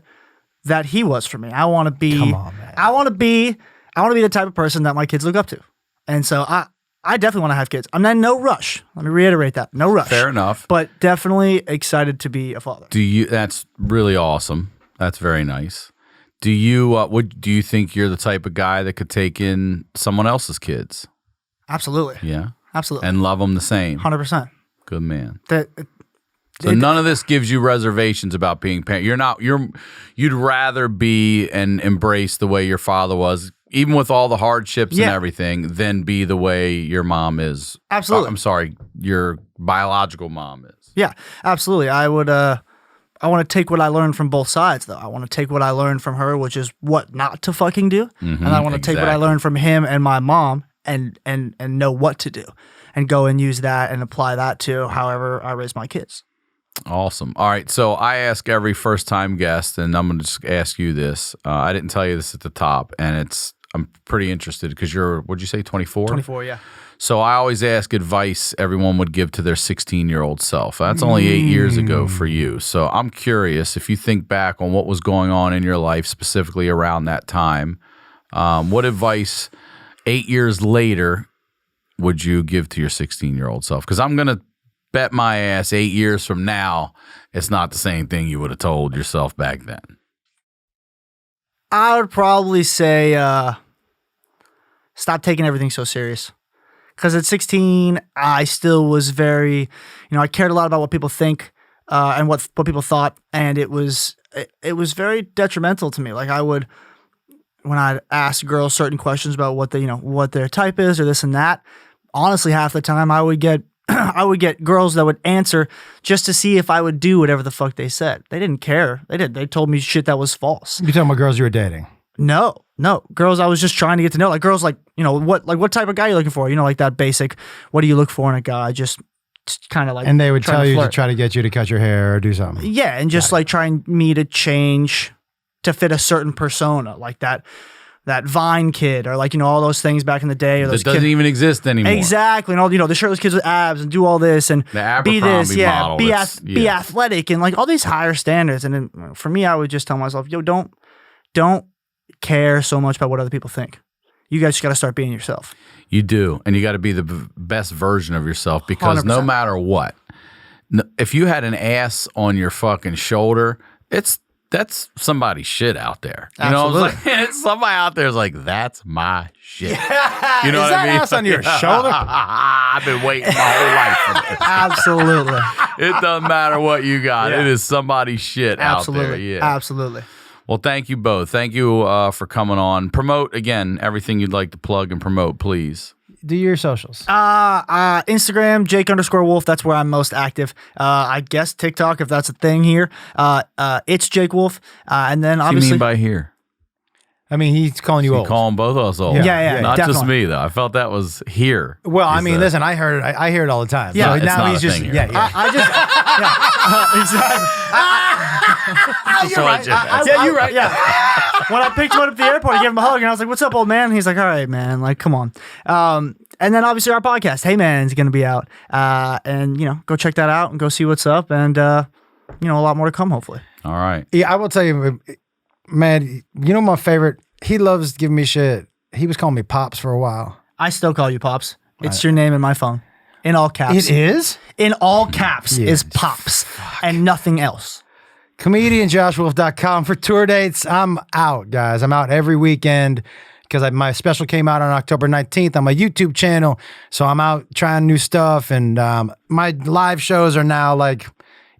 that he was for me. I want to be. Come on, man. I want to be the type of person that my kids look up to, and so I definitely want to have kids. I'm in no rush. Let me reiterate that. No rush. Fair enough. But definitely excited to be a father. That's really awesome. That's very nice. Do you think you're the type of guy that could take in someone else's kids? Absolutely. Yeah. Absolutely. And love them the same. 100%. Good man. That So none of this gives you reservations about being parent. You'd rather be and embrace the way your father was, even with all the hardships and everything, than be the way your mom is. Absolutely. I'm sorry, your biological mom is. Yeah, absolutely. I would. I want to take what I learned from both sides, though. I want to take what I learned from her, which is what not to fucking do, and I want to take what I learned from him and my mom, and know what to do, and go and use that and apply that to however I raise my kids. Awesome. All right. So I ask every first-time guest, and I'm going to just ask you this. I didn't tell you this at the top, and I'm pretty interested because what'd you say, 24? 24, yeah. So I always ask advice everyone would give to their 16-year-old self. That's only 8 years ago for you. So I'm curious if you think back on what was going on in your life specifically around that time, what advice 8 years later would you give to your 16-year-old self? Because I'm going to bet my ass 8 years from now, it's not the same thing you would have told yourself back then. I would probably say stop taking everything so serious. Because at 16, I still was very, I cared a lot about what people think and what people thought, and it was very detrimental to me. Like I would, when I'd ask girls certain questions about what what their type is or this and that, honestly, half the time I would get girls that would answer just to see if I would do whatever the fuck they said. They didn't care. They told me shit that was false. You talking about girls you were dating? No. Girls I was just trying to get to know. Like girls like, what type of guy are you looking for? Like that basic, what do you look for in a guy? Just kind of like. And they would tell you flirt. to try to get you to cut your hair or do something. Yeah, and just like trying me to change to fit a certain persona, like that Vine kid, or like all those things back in the day. Or those That doesn't even exist anymore. Exactly, and all the shirtless kids with abs and do all this and The be this, Abercrombie model, be athletic and like all these higher standards. And then for me, I would just tell myself, don't care so much about what other people think. You guys just got to start being yourself. You do, and you got to be the best version of yourself, because 100%. no matter what, if you had an ass on your fucking shoulder, that's somebody's shit out there. You know what I'm saying? Somebody out there is like, that's my shit. Yeah. You know Is what I that mean? ass on your shoulder? I've been waiting my whole life for this. Absolutely. It doesn't matter what you got. Yeah. It is somebody's shit out there. Absolutely. Yeah. Absolutely. Well, thank you both. Thank you for coming on. Promote, again, everything you'd like to plug and promote, please. Do your socials. Instagram, Jake_Wolf. That's where I'm most active. I guess TikTok, if that's a thing here. It's Jake Wolf. And then What do you obviously. mean by here? I mean, he's calling you You old. calling both of us old. Yeah, Not just definitely. me, though. I felt that was here. Well, I Is mean, the- listen, I heard it. I hear it all the time. Yeah, So it's now not he's a just thing here. yeah. I just. Just want you- Yeah, you're right. Yeah. When I picked him up at the airport, I gave him a hug, and I was like, "What's up, old man?" And he's like, "All right, man. Like, come on." And then obviously our podcast, Hey Man, is going to be out, and go check that out and go see what's up, and a lot more to come, hopefully. All right. Yeah, I will tell you, man. My favorite. He loves giving me shit. He was calling me Pops for a while. I still call you Pops. It's your name in my phone, in all caps. It is? In all caps Yeah. is Pops and nothing else. ComedianJoshWolf.com for tour dates. I'm out, guys. I'm out every weekend because my special came out on October 19th on my YouTube channel. So I'm out trying new stuff. And my live shows are now like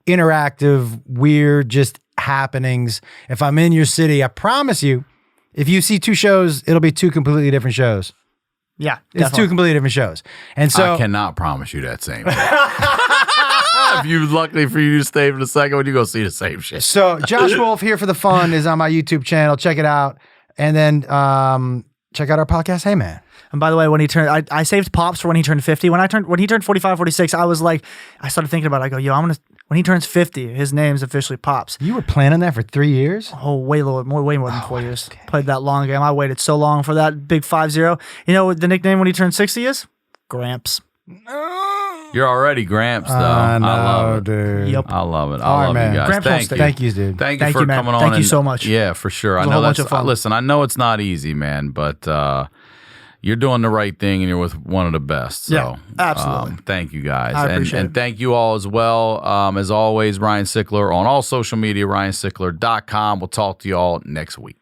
interactive, weird, just happenings. If I'm in your city, I promise you, if you see two shows, it'll be two completely different shows. Yeah, It's definitely. two completely different shows. And so I cannot promise you that same thing. If you luckily for you to stay for the second one, you go see the same shit. So Josh Wolf Here for the Fun is on my YouTube channel. Check it out. And then check out our podcast, Hey Man. And by the way, when he turned, I saved Pops for when he turned 50. When he turned 45, 46, I was like, I started thinking about it. I go, when he turns 50, his name's officially Pops. You were planning that for 3 years? Oh, way more than 4 years. Played that long game. I waited so long for that big 5-0. You know what the nickname when he turned 60 is? Gramps. You're already Gramps, though. I know, I love it. dude. Yep. I love it. I All right, love man. you guys. Gramps Thank Homestead. you. Thank you, dude. Thank Thank you for you, man. coming on. Thank you and- so much. Yeah, for sure. It I was a know whole bunch that's of fun. listen. I know it's not easy, man, but you're doing the right thing, and you're with one of the best. So, Yeah, absolutely. Thank you guys, I appreciate and it. thank you all as well. As always, Ryan Sickler on all social media. RyanSickler.com. We'll talk to you all next week.